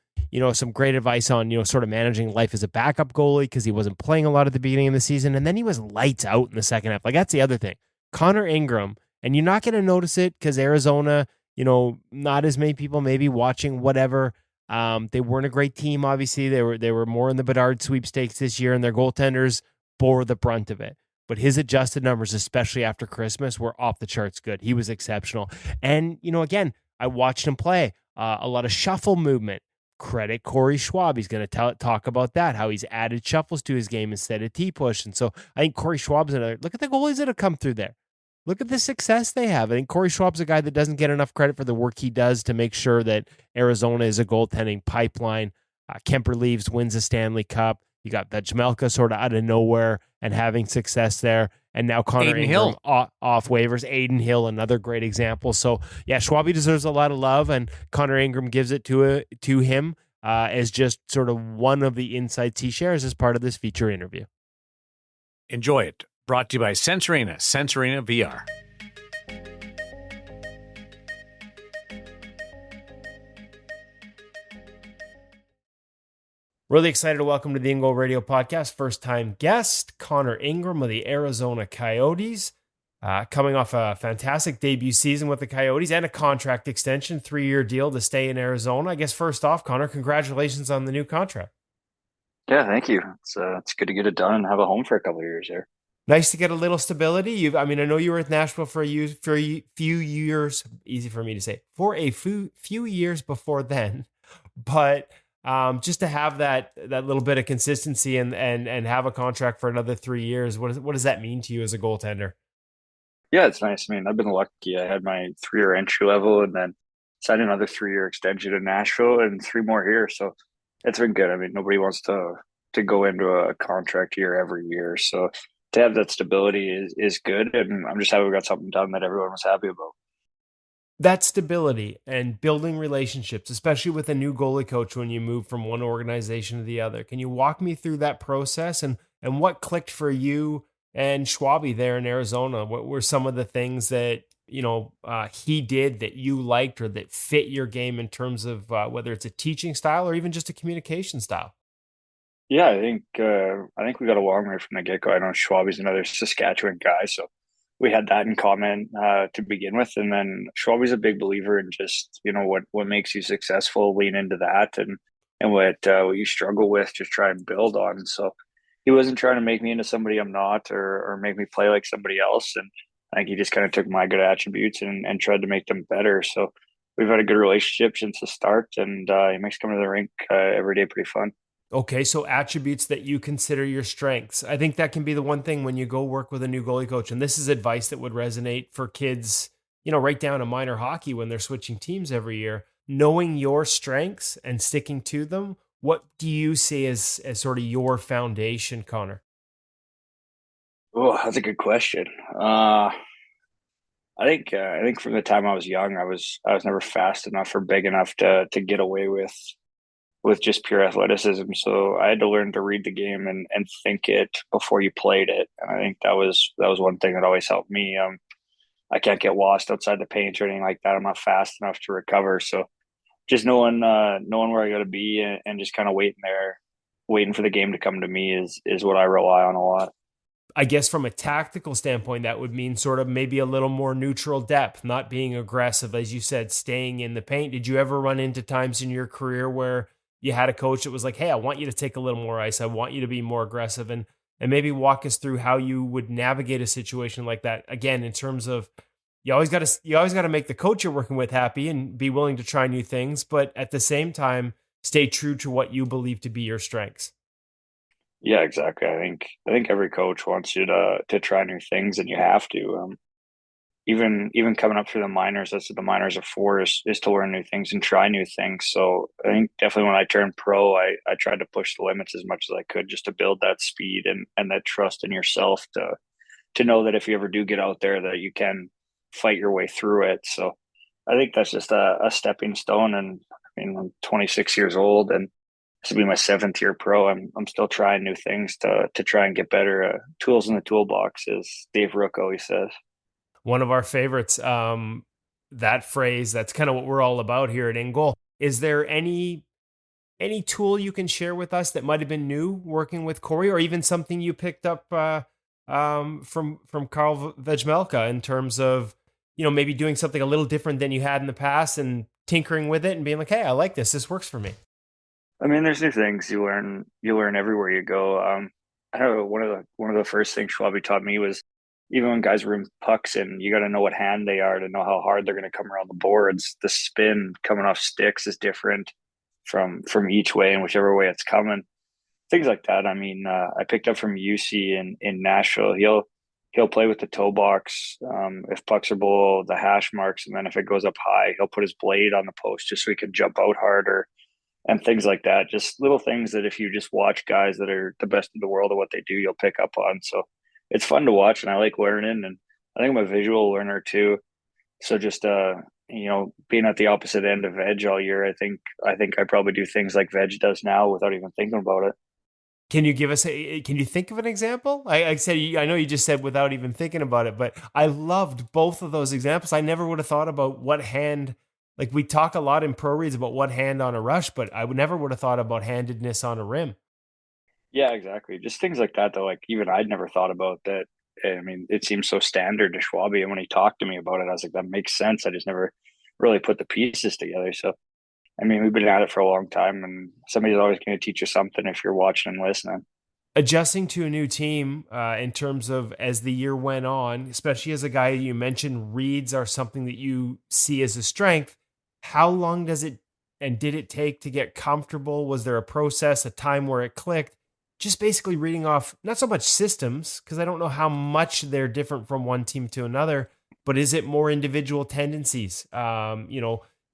great advice on, sort of managing life as a backup goalie, because he wasn't playing a lot at the beginning of the season. And then he was lights out in the second half. Like, that's the other thing. Connor Ingram, and you're not going to notice it because Arizona, not as many people maybe watching, whatever. They weren't a great team, obviously. They were more in the Bedard sweepstakes this year, and their goaltenders bore the brunt of it. But his adjusted numbers, especially after Christmas, were off the charts good. He was exceptional. And, again, I watched him play a lot of shuffle movement. Credit Corey Schwab. He's going to talk about that, how he's added shuffles to his game instead of T-push. And so I think Corey Schwab's another. Look at the goalies that have come through there. Look at the success they have. I think Corey Schwab's a guy that doesn't get enough credit for the work he does to make sure that Arizona is a goaltending pipeline. Kemper leaves, wins a Stanley Cup. You got Vejmelka sort of out of nowhere and having success there. And now Connor Ingram off waivers. Aiden Hill, another great example. So, yeah, Schwabi deserves a lot of love, and Connor Ingram gives it to him as just sort of one of the insights he shares as part of this feature interview. Enjoy it. Brought to you by Sense Arena VR. Really excited to welcome to the In Goal Radio podcast first-time guest, Connor Ingram of the Arizona Coyotes, coming off a fantastic debut season with the Coyotes and a contract extension, 3-year deal to stay in Arizona. I guess first off, Connor, congratulations on the new contract. Yeah, thank you. It's good to get it done and have a home for a couple of years there. Nice to get a little stability. I know you were at Nashville for a few years, easy for me to say, for a few years before then, but just to have that little bit of consistency and have a contract for another 3 years, what does that mean to you as a goaltender? Yeah, it's nice. I mean, I've been lucky. I had my 3-year entry level and then signed another 3-year extension in Nashville and 3 more here. So it's been good. I mean, nobody wants to go into a contract year every year. So to have that stability is good. And I'm just happy we got something done that everyone was happy about. That stability and building relationships, especially with a new goalie coach when you move from one organization to the other. Can you walk me through that process and what clicked for you and Schwabi there in Arizona? What were some of the things that he did that you liked or that fit your game in terms of whether it's a teaching style or even just a communication style? Yeah, I think we got along right from the get go. I know Schwabi's another Saskatchewan guy, so we had that in common to begin with. And then Schwabi's a big believer in just what makes you successful, lean into that, and what you struggle with, just try and build on. So he wasn't trying to make me into somebody I'm not, or make me play like somebody else. And I think he just kind of took my good attributes and tried to make them better. So we've had a good relationship since the start, and he makes coming to the rink every day pretty fun. Okay, so attributes that you consider your strengths. I think that can be the one thing when you go work with a new goalie coach. And this is advice that would resonate for kids, right down to minor hockey when they're switching teams every year. Knowing your strengths and sticking to them. What do you see as sort of your foundation, Connor? Oh, that's a good question. I think from the time I was young, I was never fast enough or big enough to get away with just pure athleticism. So I had to learn to read the game and think it before you played it. And I think that was one thing that always helped me. I can't get lost outside the paint or anything like that. I'm not fast enough to recover. So just knowing where I got to be and just kind of waiting there, waiting for the game to come to me is what I rely on a lot. I guess from a tactical standpoint, that would mean sort of maybe a little more neutral depth, not being aggressive, as you said, staying in the paint. Did you ever run into times in your career where you had a coach that was like, hey, I want you to take a little more ice. I want you to be more aggressive, and maybe walk us through how you would navigate a situation like that? Again, in terms of you always got to make the coach you're working with happy and be willing to try new things, but at the same time, stay true to what you believe to be your strengths. Yeah, exactly. I think every coach wants you to try new things, and you have to. Even coming up through the minors, that's what the minors are for, is to learn new things and try new things. So I think definitely when I turned pro, I tried to push the limits as much as I could, just to build that speed and that trust in yourself to know that if you ever do get out there, that you can fight your way through it. So I think that's just a stepping stone. And I mean, I'm 26 years old, and this will be my seventh year pro. I'm still trying new things to try and get better. Tools in the toolbox, as Dave Rook always says. One of our favorites. That phrase, that's kind of what we're all about here at In Goal. Is there any tool you can share with us that might have been new working with Corey, or even something you picked up from Karl Vejmelka in terms of maybe doing something a little different than you had in the past and tinkering with it and being like, hey, I like this. This works for me. I mean, there's new things you learn. You learn everywhere you go. I know one of the first things Schwabi taught me was, even when guys room pucks in, you got to know what hand they are to know how hard they're going to come around the boards. The spin coming off sticks is different from each way, and whichever way it's coming. Things like that. I mean, I picked up from UC in Nashville. He'll play with the toe box if pucks are below the hash marks, and then if it goes up high, he'll put his blade on the post just so he can jump out harder and things like that. Just little things that if you just watch guys that are the best in the world at what they do, you'll pick up on. So it's fun to watch, and I like learning. And I think I'm a visual learner too. So just being at the opposite end of Veg all year, I think I probably do things like Veg does now without even thinking about it. Can you can you think of an example? I said, I know you just said without even thinking about it, but I loved both of those examples. I never would have thought about what hand, like we talk a lot in pro reads about what hand on a rush, but I would never would have thought about handedness on a rim. Yeah, exactly. Just things like that, though. Like even I'd never thought about that. I mean, it seems so standard to Schwabi, and when he talked to me about it, I was like, that makes sense. I just never really put the pieces together. So I mean, we've been at it for a long time, and somebody's always going to teach you something if you're watching and listening. Adjusting to a new team in terms of as the year went on, especially as a guy you mentioned, reads are something that you see as a strength. How long does it and did it take to get comfortable? Was there a process, a time where it clicked? Just basically reading off, not so much systems, because I don't know how much they're different from one team to another, but is it more individual tendencies?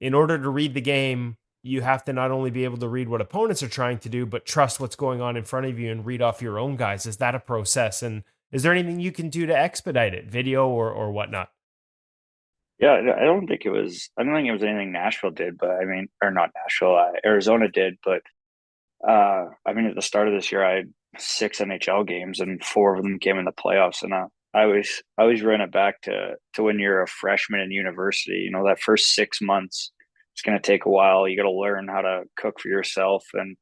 In order to read the game, you have to not only be able to read what opponents are trying to do, but trust what's going on in front of you and read off your own guys. Is that a process? And is there anything you can do to expedite it, video or whatnot? Yeah, I don't think it was anything Nashville did, but I mean, or not Nashville, Arizona did. But I mean, at the start of this year, I had 6 NHL games, and 4 of them came in the playoffs. And I always run it back to when you're a freshman in university. That first 6 months, it's going to take a while. You got to learn how to cook for yourself, and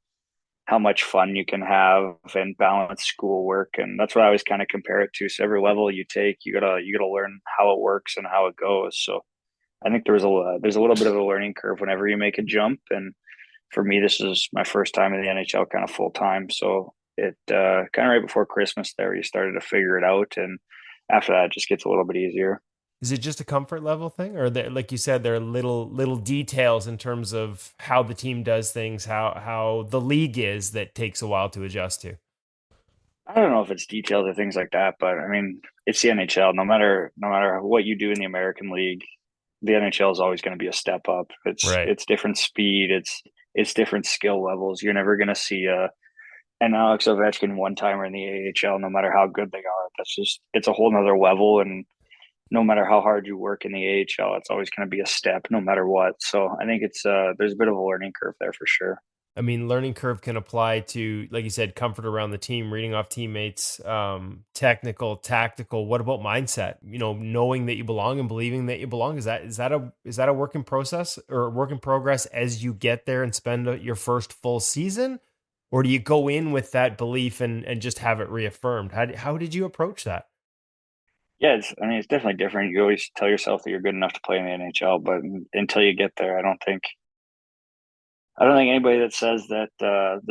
how much fun you can have and balance schoolwork. And that's what I always kind of compare it to. So every level you take, you gotta learn how it works and how it goes. So I think there's a little bit of a learning curve whenever you make a jump. And for me, this is my first time in the NHL kind of full time. So it kind of right before Christmas there, you started to figure it out. And after that, it just gets a little bit easier. Is it just a comfort level thing, or like you said, there are little details in terms of how the team does things, how the league is that takes a while to adjust to? I don't know if it's details or things like that, but I mean, it's the NHL. No matter what you do in the American League, the NHL is always going to be a step up. It's Right. it's different speed. It's different skill levels. You're never going to see an Alex Ovechkin one timer in the AHL, no matter how good they are. It's a whole nother level, and no matter how hard you work in the AHL, it's always going to be a step, no matter what. So I think it's there's a bit of a learning curve there for sure. I mean, learning curve can apply to, like you said, comfort around the team, reading off teammates, technical, tactical. What about mindset? Knowing that you belong and believing that you belong. Is that a work in process or a work in progress as you get there and spend your first full season, or do you go in with that belief and just have it reaffirmed? How did you approach that? Yeah, it's definitely different. You always tell yourself that you're good enough to play in the NHL, but until you get there, I don't think anybody that says that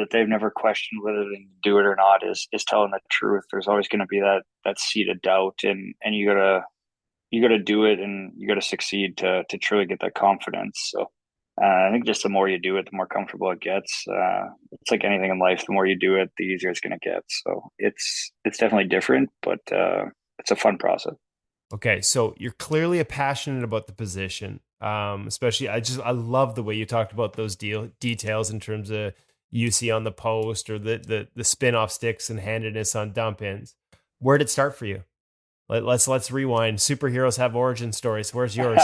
they've never questioned whether they can do it or not is telling the truth. There's always going to be that seed of doubt, and you gotta do it, and you gotta succeed to truly get that confidence. So I think just the more you do it, the more comfortable it gets. It's like anything in life: the more you do it, the easier it's going to get. So it's definitely different, but it's a fun process. Okay, so you're clearly passionate about the position. Especially, I love the way you talked about those details in terms of UC on the post or the spin off sticks and handedness on dump ins. Where did it start for you? Let's rewind. Superheroes have origin stories. Where's yours?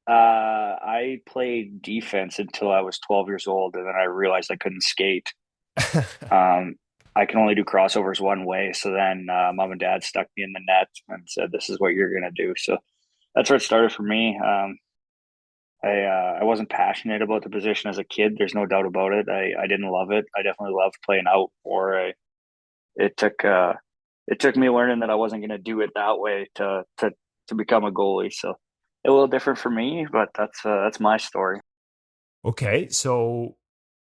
I played defense until I was 12 years old, and then I realized I couldn't skate. Um, I can only do crossovers one way. So then mom and dad stuck me in the net and said, "This is what you're going to do." So that's where it started for me. I wasn't passionate about the position as a kid. There's no doubt about it. I didn't love it. I definitely loved playing out. It took it took me learning that I wasn't going to do it that way to become a goalie. So a little different for me, but that's my story. Okay, so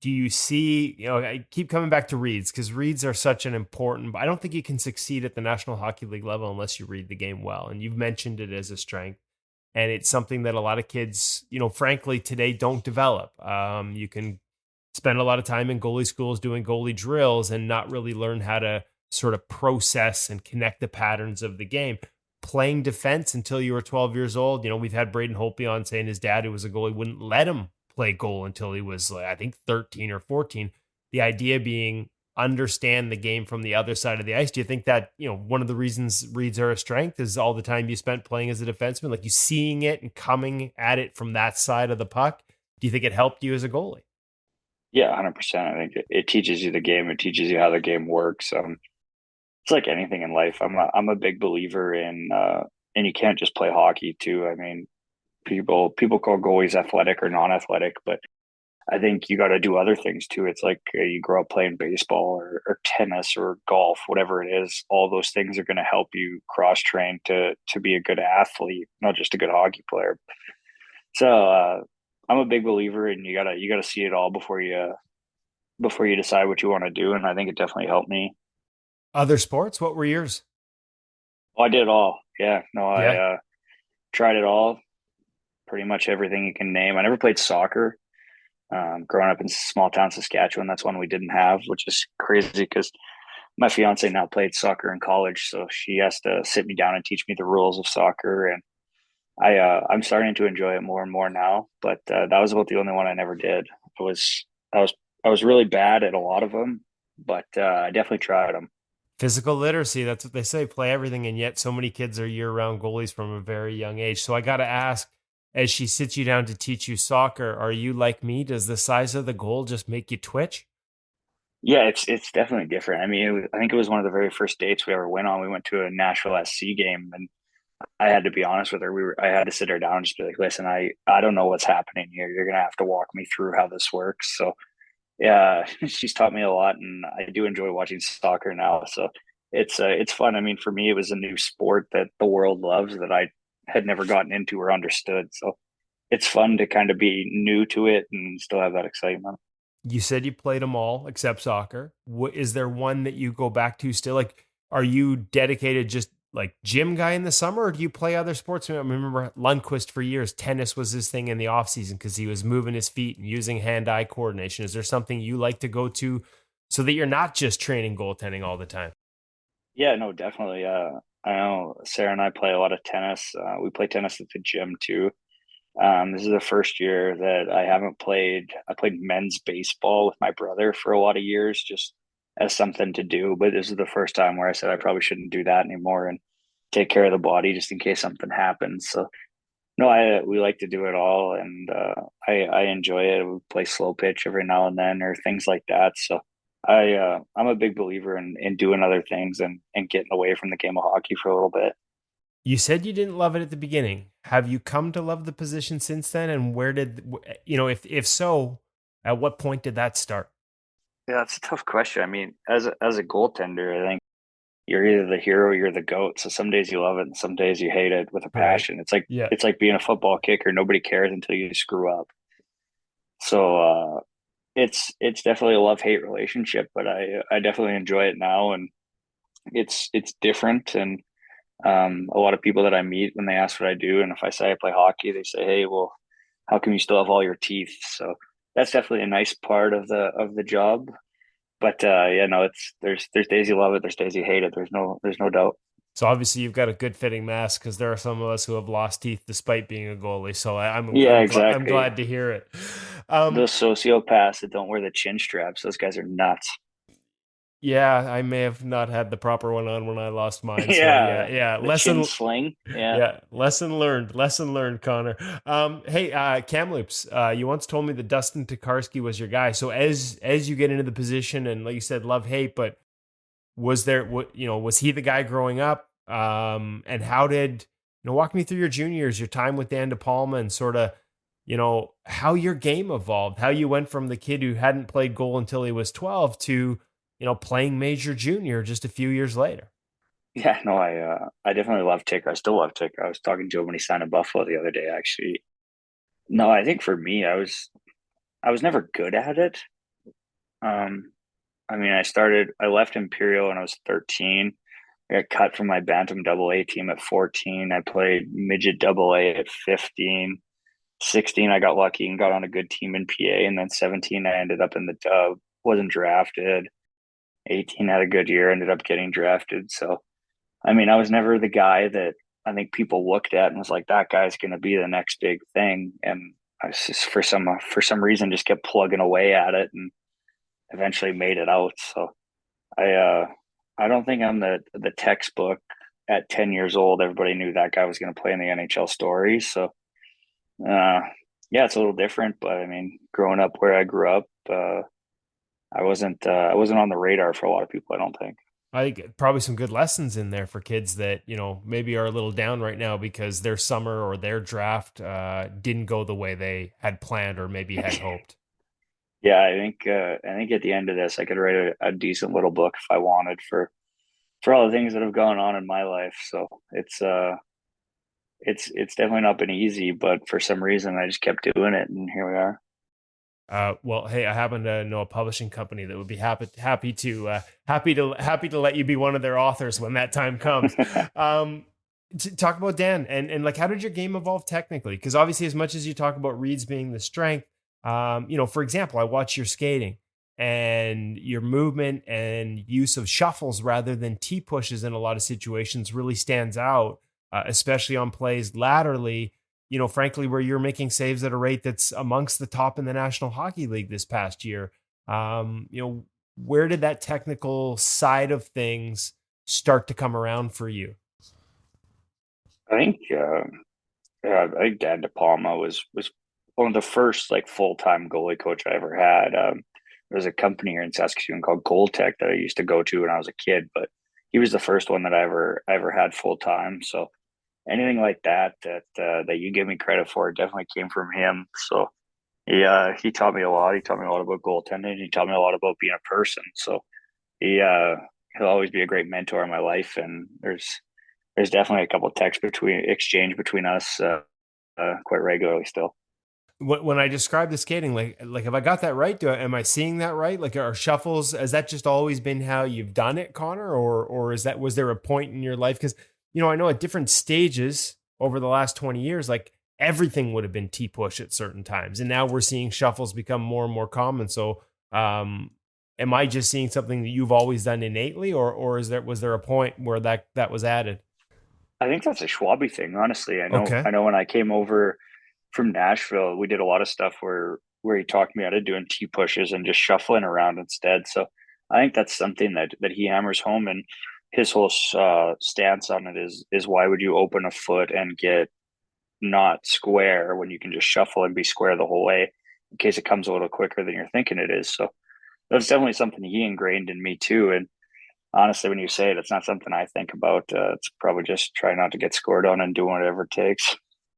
do you see, I keep coming back to reads because reads are such an important, I don't think you can succeed at the National Hockey League level unless you read the game well. And you've mentioned it as a strength. And it's something that a lot of kids, frankly, today don't develop. You can spend a lot of time in goalie schools doing goalie drills and not really learn how to sort of process and connect the patterns of the game. Playing defense until you were 12 years old. We've had Braden Holtby on saying his dad, who was a goalie, wouldn't let him play goal until he was, like, I think, 13 or 14. The idea being understand the game from the other side of the ice. Do you think that, one of the reasons reads are a strength is all the time you spent playing as a defenseman, like you seeing it and coming at it from that side of the puck? Do you think it helped you as a goalie? Yeah, 100%. I think it teaches you the game. It teaches you how the game works. It's like anything in life. I'm a big believer in, and you can't just play hockey too. I mean, people call goalies athletic or non-athletic, but I think you got to do other things too. It's like you grow up playing baseball or tennis or golf, whatever it is. All those things are going to help you cross train to be a good athlete, not just a good hockey player. So I'm a big believer, and you gotta see it all before you decide what you want to do. And I think it definitely helped me. Other sports? What were yours? Oh, I did it all. Yeah, no, I Yeah. tried it all. Pretty much everything you can name. I never played soccer. Growing up in small town Saskatchewan, that's one we didn't have, which is crazy because my fiance now played soccer in college, so she has to sit me down and teach me the rules of soccer, and I'm starting to enjoy it more and more now. But that was about the only one I never did. I was I was I was really bad at a lot of them, but I definitely tried them. Physical literacy, that's what they say, play everything. And yet so many kids are year-round goalies from a very young age. So I got to ask, as she sits you down to teach you soccer, are you like me? Does the size of the goal just make you twitch? Yeah, it's definitely different. I mean, I think it was one of the very first dates we ever went on. We went to a Nashville SC game, and I had to be honest with her. I had to sit her down and just be like, "Listen, I don't know what's happening here. You're gonna have to walk me through how this works." So Yeah, she's taught me a lot, and I do enjoy watching soccer now. So it's fun. I mean, for me, it was a new sport that the world loves that I had never gotten into or understood. So it's fun to kind of be new to it and still have that excitement. You said you played them all except soccer. Is there one that you go back to still? Like, are you dedicated just like gym guy in the summer, or do you play other sports? I remember Lundqvist for years. Tennis was his thing in the off season because he was moving his feet and using hand-eye coordination. Is there something you like to go to so that you're not just training goaltending all the time? Yeah, no, definitely. I know Sarah and I play a lot of tennis. We play tennis at the gym too. This is the first year that I haven't played. I played men's baseball with my brother for a lot of years, just as something to do. But this is the first time where I said I probably shouldn't do that anymore and take care of the body just in case something happens. So no, I we like to do it all, and I enjoy it. We play slow pitch every now and then, or things like that. So I'm a big believer in doing other things and getting away from the game of hockey for a little bit. You said you didn't love it at the beginning. Have you come to love the position since then? And where did if so, at what point did that start? Yeah, that's a tough question. I mean, as a goaltender, I think you're either the hero or you're the goat. So some days you love it and some days you hate it with a Right. passion. It's like Yeah. it's like being a football kicker. Nobody cares until you screw up. So it's definitely a love-hate relationship, but I definitely enjoy it now, and it's different. And a lot of people that I meet when they ask what I do, and if I say I play hockey, they say, "Hey, well, how come you still have all your teeth?" So that's definitely a nice part of the job. But yeah, no, it's there's days you love it, there's days you hate it. There's no doubt. So obviously you've got a good fitting mask because there are some of us who have lost teeth despite being a goalie. So Yeah, I'm exactly. glad to hear it. Um, Those sociopaths that don't wear the chin straps, those guys are nuts. yeah, I may have not had the proper one on when I lost mine. So Yeah, yeah. the chin sling. Yeah. Yeah, lesson learned. Lesson learned, Connor. Hey, Kamloops, you once told me that Dustin Tokarski was your guy. So as you get into the position, and like you said, love hate, but was he the guy growing up? And how did walk me through your juniors, your time with Dan DePalma, and sort of how your game evolved, how you went from the kid who hadn't played goal until he was 12 to playing major junior just a few years later. Yeah, no, I definitely love Ticker. I still love Ticker. I was talking to him when he signed in Buffalo the other day, actually. No, I think for me, I was never good at it. Um, I mean, I left Imperial when I was 13. I got cut from my Bantam Double A team at 14. I played midget Double A at 15. 16, I got lucky and got on a good team in PA. And then 17, I ended up in the dub, wasn't drafted. 18 had a good year, ended up getting drafted. So, I mean, I was never the guy that I think people looked at and was like, that guy's going to be the next big thing. And I was just, for some reason, just kept plugging away at it and eventually made it out. So I, uh, I don't think I'm the textbook at 10 years old. Everybody knew that guy was going to play in the NHL story. So, uh, yeah, it's a little different, but I mean, growing up where I grew up, I wasn't on the radar for a lot of people, I don't think. I think probably some good lessons in there for kids that, maybe are a little down right now because their summer or their draft didn't go the way they had planned or maybe had hoped. Yeah, I think at the end of this, I could write a decent little book if I wanted for all the things that have gone on in my life. So it's definitely not been easy, but for some reason I just kept doing it, and here we are. Well, hey, I happen to know a publishing company that would be happy to let you be one of their authors when that time comes. Talk about Dan and like, how did your game evolve technically? Because obviously, as much as you talk about reads being the strength, for example, I watch your skating and your movement and use of shuffles rather than T pushes in a lot of situations really stands out, especially on plays laterally, frankly, where you're making saves at a rate that's amongst the top in the National Hockey League this past year. Where did that technical side of things start to come around for you? I think yeah, I think Dan DePalma was one of the first like full time goalie coach I ever had. There was a company here in Saskatoon called KONECT that I used to go to when I was a kid, but he was the first one that I ever had full time. So anything like that you give me credit for, it definitely came from him. So He taught me a lot. He taught me a lot about goaltending. He taught me a lot about being a person. So he'll always be a great mentor in my life. And there's definitely a couple of texts exchange between us quite regularly still. When I describe the skating, like have I got that right? Am I seeing that right? Like, are shuffles, has that just always been how you've done it, Connor, or was there a point in your life? Because I know at different stages over the last 20 years, like everything would have been T-push at certain times, and now we're seeing shuffles become more and more common. So, am I just seeing something that you've always done innately, or was there a point where that was added? I think that's a Schwabi thing, honestly. Okay. I know when I came over from Nashville, we did a lot of stuff where he talked me out of doing T pushes and just shuffling around instead. So I think that's something that he hammers home, and his whole stance on it is why would you open a foot and get not square when you can just shuffle and be square the whole way in case it comes a little quicker than you're thinking it is. So that's definitely something he ingrained in me too. And honestly, when you say it, it's not something I think about. It's probably just try not to get scored on and do whatever it takes.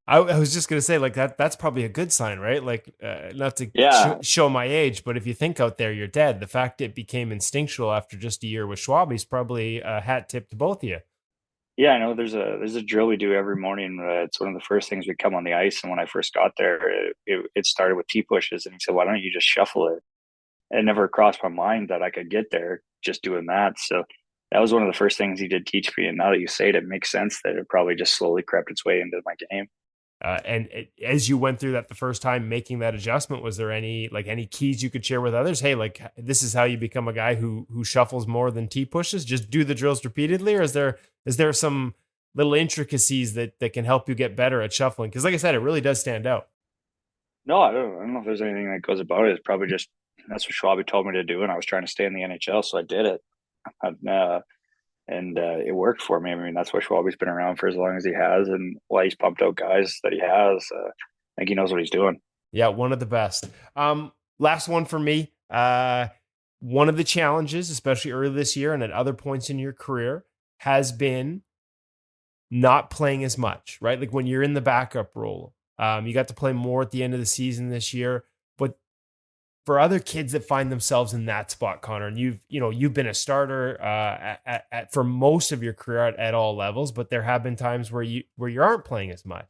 I was just going to say, like, that's probably a good sign, right? Like, not to show my age, but if you think out there, you're dead. The fact it became instinctual after just a year with Schwab is probably a hat tip to both of you. Yeah, I know there's a drill we do every morning. It's one of the first things we come on the ice. And when I first got there, it started with T pushes. And he said, why don't you just shuffle it? It never crossed my mind that I could get there just doing that. So that was one of the first things he did teach me. And now that you say it, it makes sense that it probably just slowly crept its way into my game. As you went through that the first time making that adjustment, was there any keys you could share with others? Hey, like, this is how you become a guy who shuffles more than T pushes. Just do the drills repeatedly, or is there some little intricacies that can help you get better at shuffling? Because like I said, it really does stand out. No, I don't know if there's anything that goes about it. It's probably just that's what Schwabi told me to do, and I was trying to stay in the NHL, so I did it. And it worked for me. I mean, that's why Schwabi's been around for as long as he has, and why he's pumped out guys that he has. I think he knows what he's doing. Yeah, one of the best. Last one for me. One of the challenges, especially early this year and at other points in your career, has been not playing as much, right? Like when you're in the backup role, you got to play more at the end of the season this year. But for other kids that find themselves in that spot, Connor, and you've been a starter for most of your career at all levels, but there have been times where you aren't playing as much,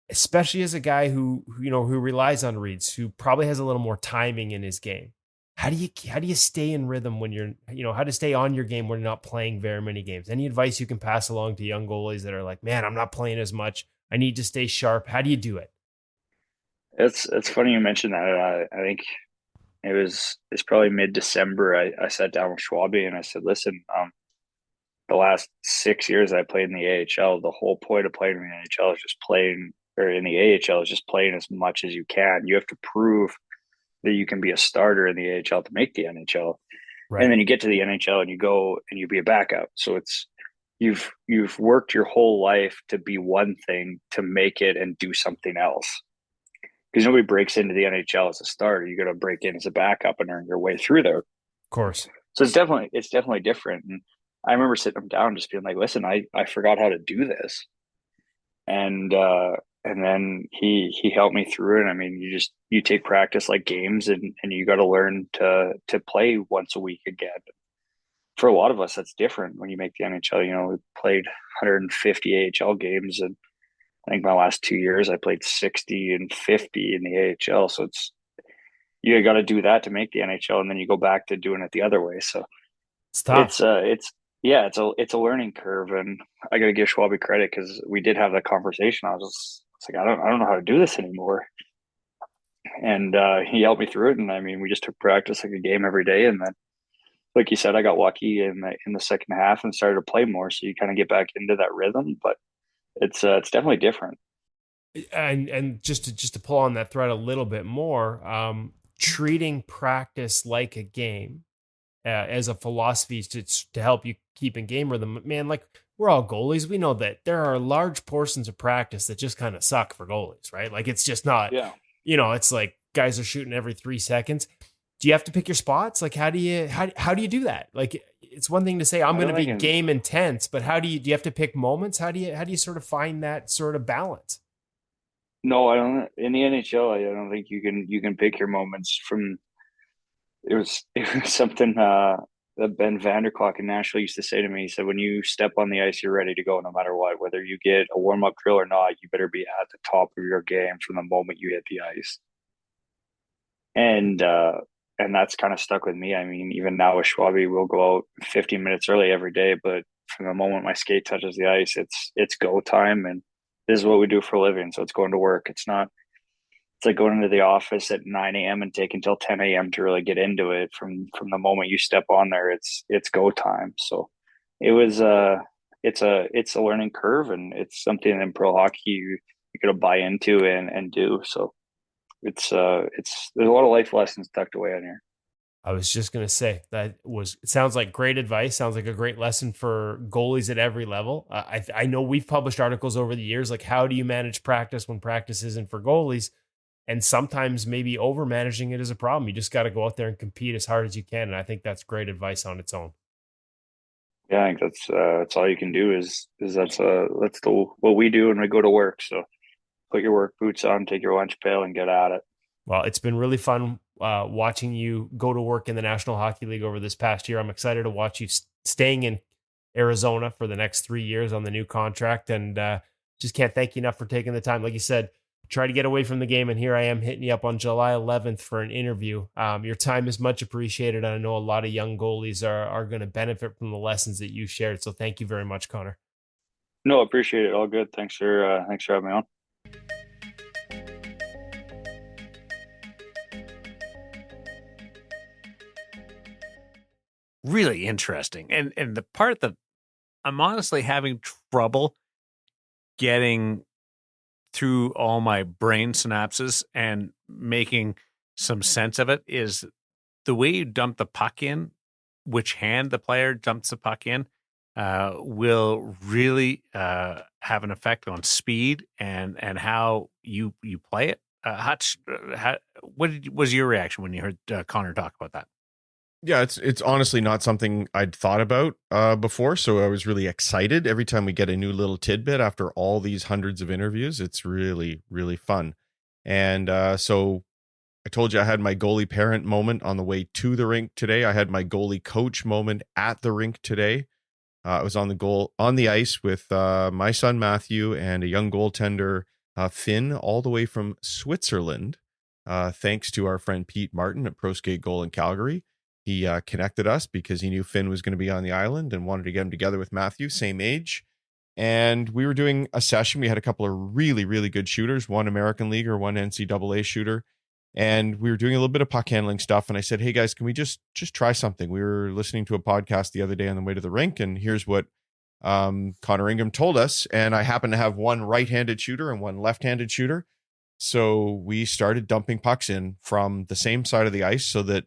especially as a guy who relies on reads, who probably has a little more timing in his game. How do you stay in rhythm when you're, how to stay on your game when you're not playing very many games? Any advice you can pass along to young goalies that are like, man, I'm not playing as much, I need to stay sharp? How do you do it? It's funny you mentioned that. I think it's probably mid-December. I sat down with Schwabi and I said, listen, the last 6 years I played in the AHL, the whole point of playing in the NHL is just playing, or in the AHL is just playing as much as you can. You have to prove that you can be a starter in the AHL to make the NHL. Right. And then you get to the NHL and you go and you be a backup. So it's, you've worked your whole life to be one thing, to make it and do something else. Because nobody breaks into the NHL as a starter. You got to break in as a backup and earn your way through there. Of course. So it's definitely different. And I remember sitting him down, just being like, listen, I forgot how to do this. And then he helped me through it. I mean, you take practice like games, and you got to learn to play once a week again. For a lot of us, that's different when you make the NHL. We played 150 AHL games, and I think my last 2 years I played 60 and 50 in the AHL. So you got to do that to make the NHL, and then you go back to doing it the other way. So it's tough. It's a learning curve, and I got to give Schwabi credit because we did have that conversation. I was like, I don't know how to do this anymore, and he helped me through it. And I mean, we just took practice like a game every day, and then, like you said, I got lucky in the second half and started to play more. So you kind of get back into that rhythm, but it's definitely different. And just to pull on that thread a little bit more, treating practice like a game as a philosophy to help you keep in game rhythm. Man, like, we're all goalies. We know that there are large portions of practice that just kind of suck for goalies, right? Like, it's just not, it's like guys are shooting every 3 seconds. Do you have to pick your spots? Like, how do you do that? Like, it's one thing to say, I'm going to be game intense, but do you have to pick moments? How do you sort of find that sort of balance? No, I don't. In the NHL, I don't think you can pick your moments from. It was something that Ben Vanderklok in Nashville used to say to me. He said, "When you step on the ice, you're ready to go, no matter what. Whether you get a warm up drill or not, you better be at the top of your game from the moment you hit the ice." And that's kind of stuck with me. I mean, even now with Schwabi, we'll go out 15 minutes early every day, but from the moment my skate touches the ice, it's go time, and this is what we do for a living. So it's going to work. It's like going into the office at 9 a.m. and taking until 10 a.m. to really get into it. From the moment you step on there, it's go time. So it was it's a learning curve, and it's something in pro hockey you got to buy into and do. So it's there's a lot of life lessons tucked away in here. I was just going to say it sounds like great advice. Sounds like a great lesson for goalies at every level. I know we've published articles over the years, like how do you manage practice when practice isn't for goalies? And sometimes maybe over managing it is a problem. You just got to go out there and compete as hard as you can. And I think that's great advice on its own. Yeah, I think that's all you can do is that's what we do when we go to work. So put your work boots on, take your lunch pail, and get at it. Well, it's been really fun watching you go to work in the National Hockey League over this past year. I'm excited to watch you staying in Arizona for the next 3 years on the new contract. And just can't thank you enough for taking the time. Like you said, try to get away from the game. And here I am hitting you up on July 11th for an interview. Your time is much appreciated. I know a lot of young goalies are going to benefit from the lessons that you shared. So thank you very much, Connor. No, appreciate it. All good. Thanks for having me on. Really interesting. And the part that I'm honestly having trouble getting through all my brain synapses and making some sense of it is the way you dump the puck in, which hand the player dumps the puck in, will really have an effect on speed and how you play it. Hutch, what was your reaction when you heard Connor talk about that? Yeah, it's honestly not something I'd thought about before, so I was really excited every time we get a new little tidbit after all these hundreds of interviews. It's really, really fun. And so I told you I had my goalie parent moment on the way to the rink today. I had my goalie coach moment at the rink today. I was on the ice with my son Matthew and a young goaltender Finn, all the way from Switzerland. Thanks to our friend Pete Martin at Pro Skate Goal in Calgary. He connected us because he knew Finn was going to be on the island and wanted to get him together with Matthew, same age. And we were doing a session. We had a couple of really, really good shooters, one American Leaguer, one NCAA shooter. And we were doing a little bit of puck handling stuff. And I said, hey guys, can we just try something? We were listening to a podcast the other day on the way to the rink. And here's what Connor Ingram told us. And I happen to have one right-handed shooter and one left-handed shooter. So we started dumping pucks in from the same side of the ice so that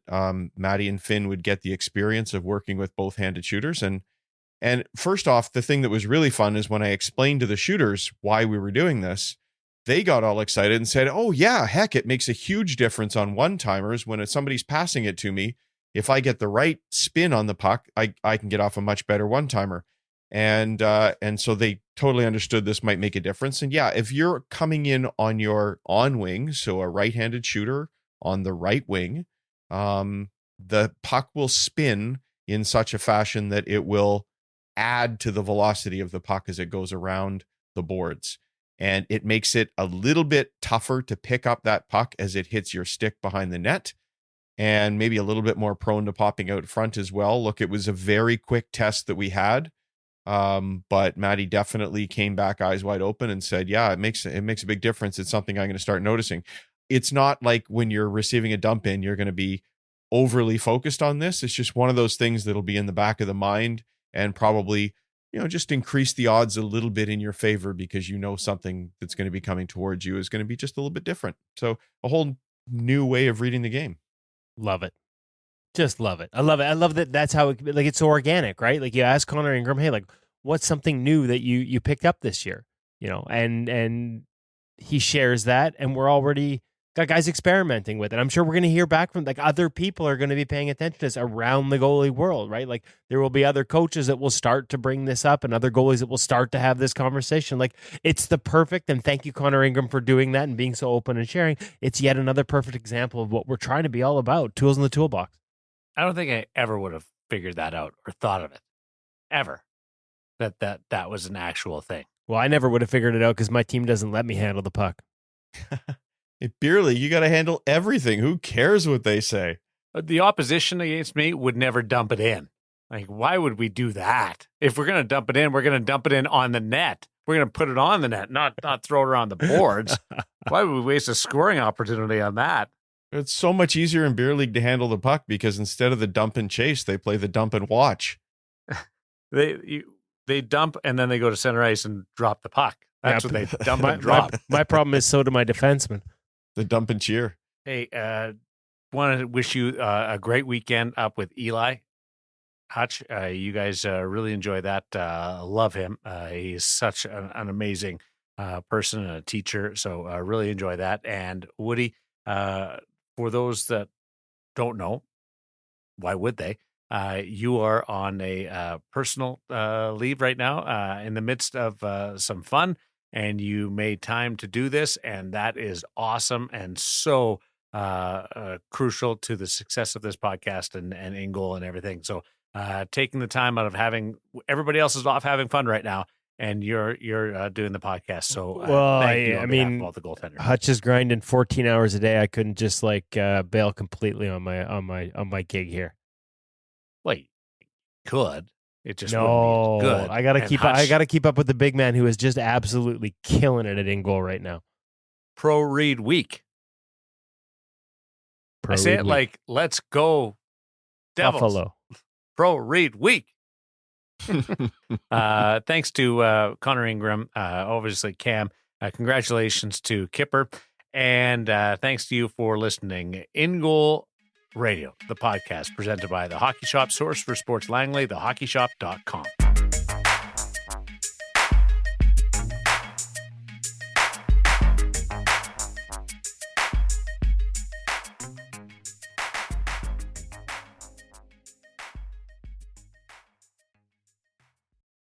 Maddie and Finn would get the experience of working with both-handed shooters. And first off, the thing that was really fun is when I explained to the shooters why we were doing this, they got all excited and said, oh yeah, heck, it makes a huge difference on one-timers when somebody's passing it to me. If I get the right spin on the puck, I can get off a much better one-timer. And so they totally understood this might make a difference. And yeah, if you're coming in on your on wing, so a right-handed shooter on the right wing, the puck will spin in such a fashion that it will add to the velocity of the puck as it goes around the boards. And it makes it a little bit tougher to pick up that puck as it hits your stick behind the net, and maybe a little bit more prone to popping out front as well. Look, it was a very quick test that we had. But Maddie definitely came back eyes wide open and said, yeah, it makes a big difference. It's something I'm going to start noticing. It's not like when you're receiving a dump in, you're going to be overly focused on this. It's just one of those things that'll be in the back of the mind and probably, just increase the odds a little bit in your favor because something that's going to be coming towards you is going to be just a little bit different. So a whole new way of reading the game. Love it. Just love it. I love it. I love that that's how it's so organic, right? Like you ask Connor Ingram, hey, like what's something new that you picked up this year? And he shares that, and we're already Got guys experimenting with it. I'm sure we're going to hear back from like other people are going to be paying attention to this around the goalie world, right? Like there will be other coaches that will start to bring this up and other goalies that will start to have this conversation. Like it's the perfect, and thank you, Connor Ingram, for doing that and being so open and sharing. It's yet another perfect example of what we're trying to be all about, tools in the toolbox. I don't think I ever would have figured that out or thought of it ever, that was an actual thing. Well, I never would have figured it out because my team doesn't let me handle the puck. Hey, Beer League, you got to handle everything. Who cares what they say? The opposition against me would never dump it in. Like, why would we do that? If we're going to dump it in, we're going to dump it in on the net. We're going to put it on the net, not throw it around the boards. Why would we waste a scoring opportunity on that? It's so much easier in Beer League to handle the puck because instead of the dump and chase, they play the dump and watch. They dump and then they go to center ice and drop the puck. That's what they dump and drop. My problem is so do my defensemen. The dump and cheer. Hey, want to wish you a great weekend up with Eli Hutch. You guys really enjoy that. Love him. He's such an amazing person and a teacher. So really enjoy that. And Woody, for those that don't know, why would they? You are on a personal leave right now in the midst of some fun, and you made time to do this, and that is awesome and so crucial to the success of this podcast and in goal and everything. So taking the time out of having everybody else is off having fun right now, and you're doing the podcast. So thank you on behalf of all the goaltenders. Hutch is grinding 14 hours a day. I couldn't just bail completely on my gig here. Wait, could it just wouldn't be as good? I gotta keep up with the big man who is just absolutely killing it at in goal right now. Pro Read Week. I say it like, let's go Devils. Buffalo. Pro Read Week. Thanks to Connor Ingram, obviously Cam. Congratulations to Kipper, and thanks to you for listening. In Goal Radio, the podcast presented by the Hockey Shop, source for sports Langley, thehockeyshop.com.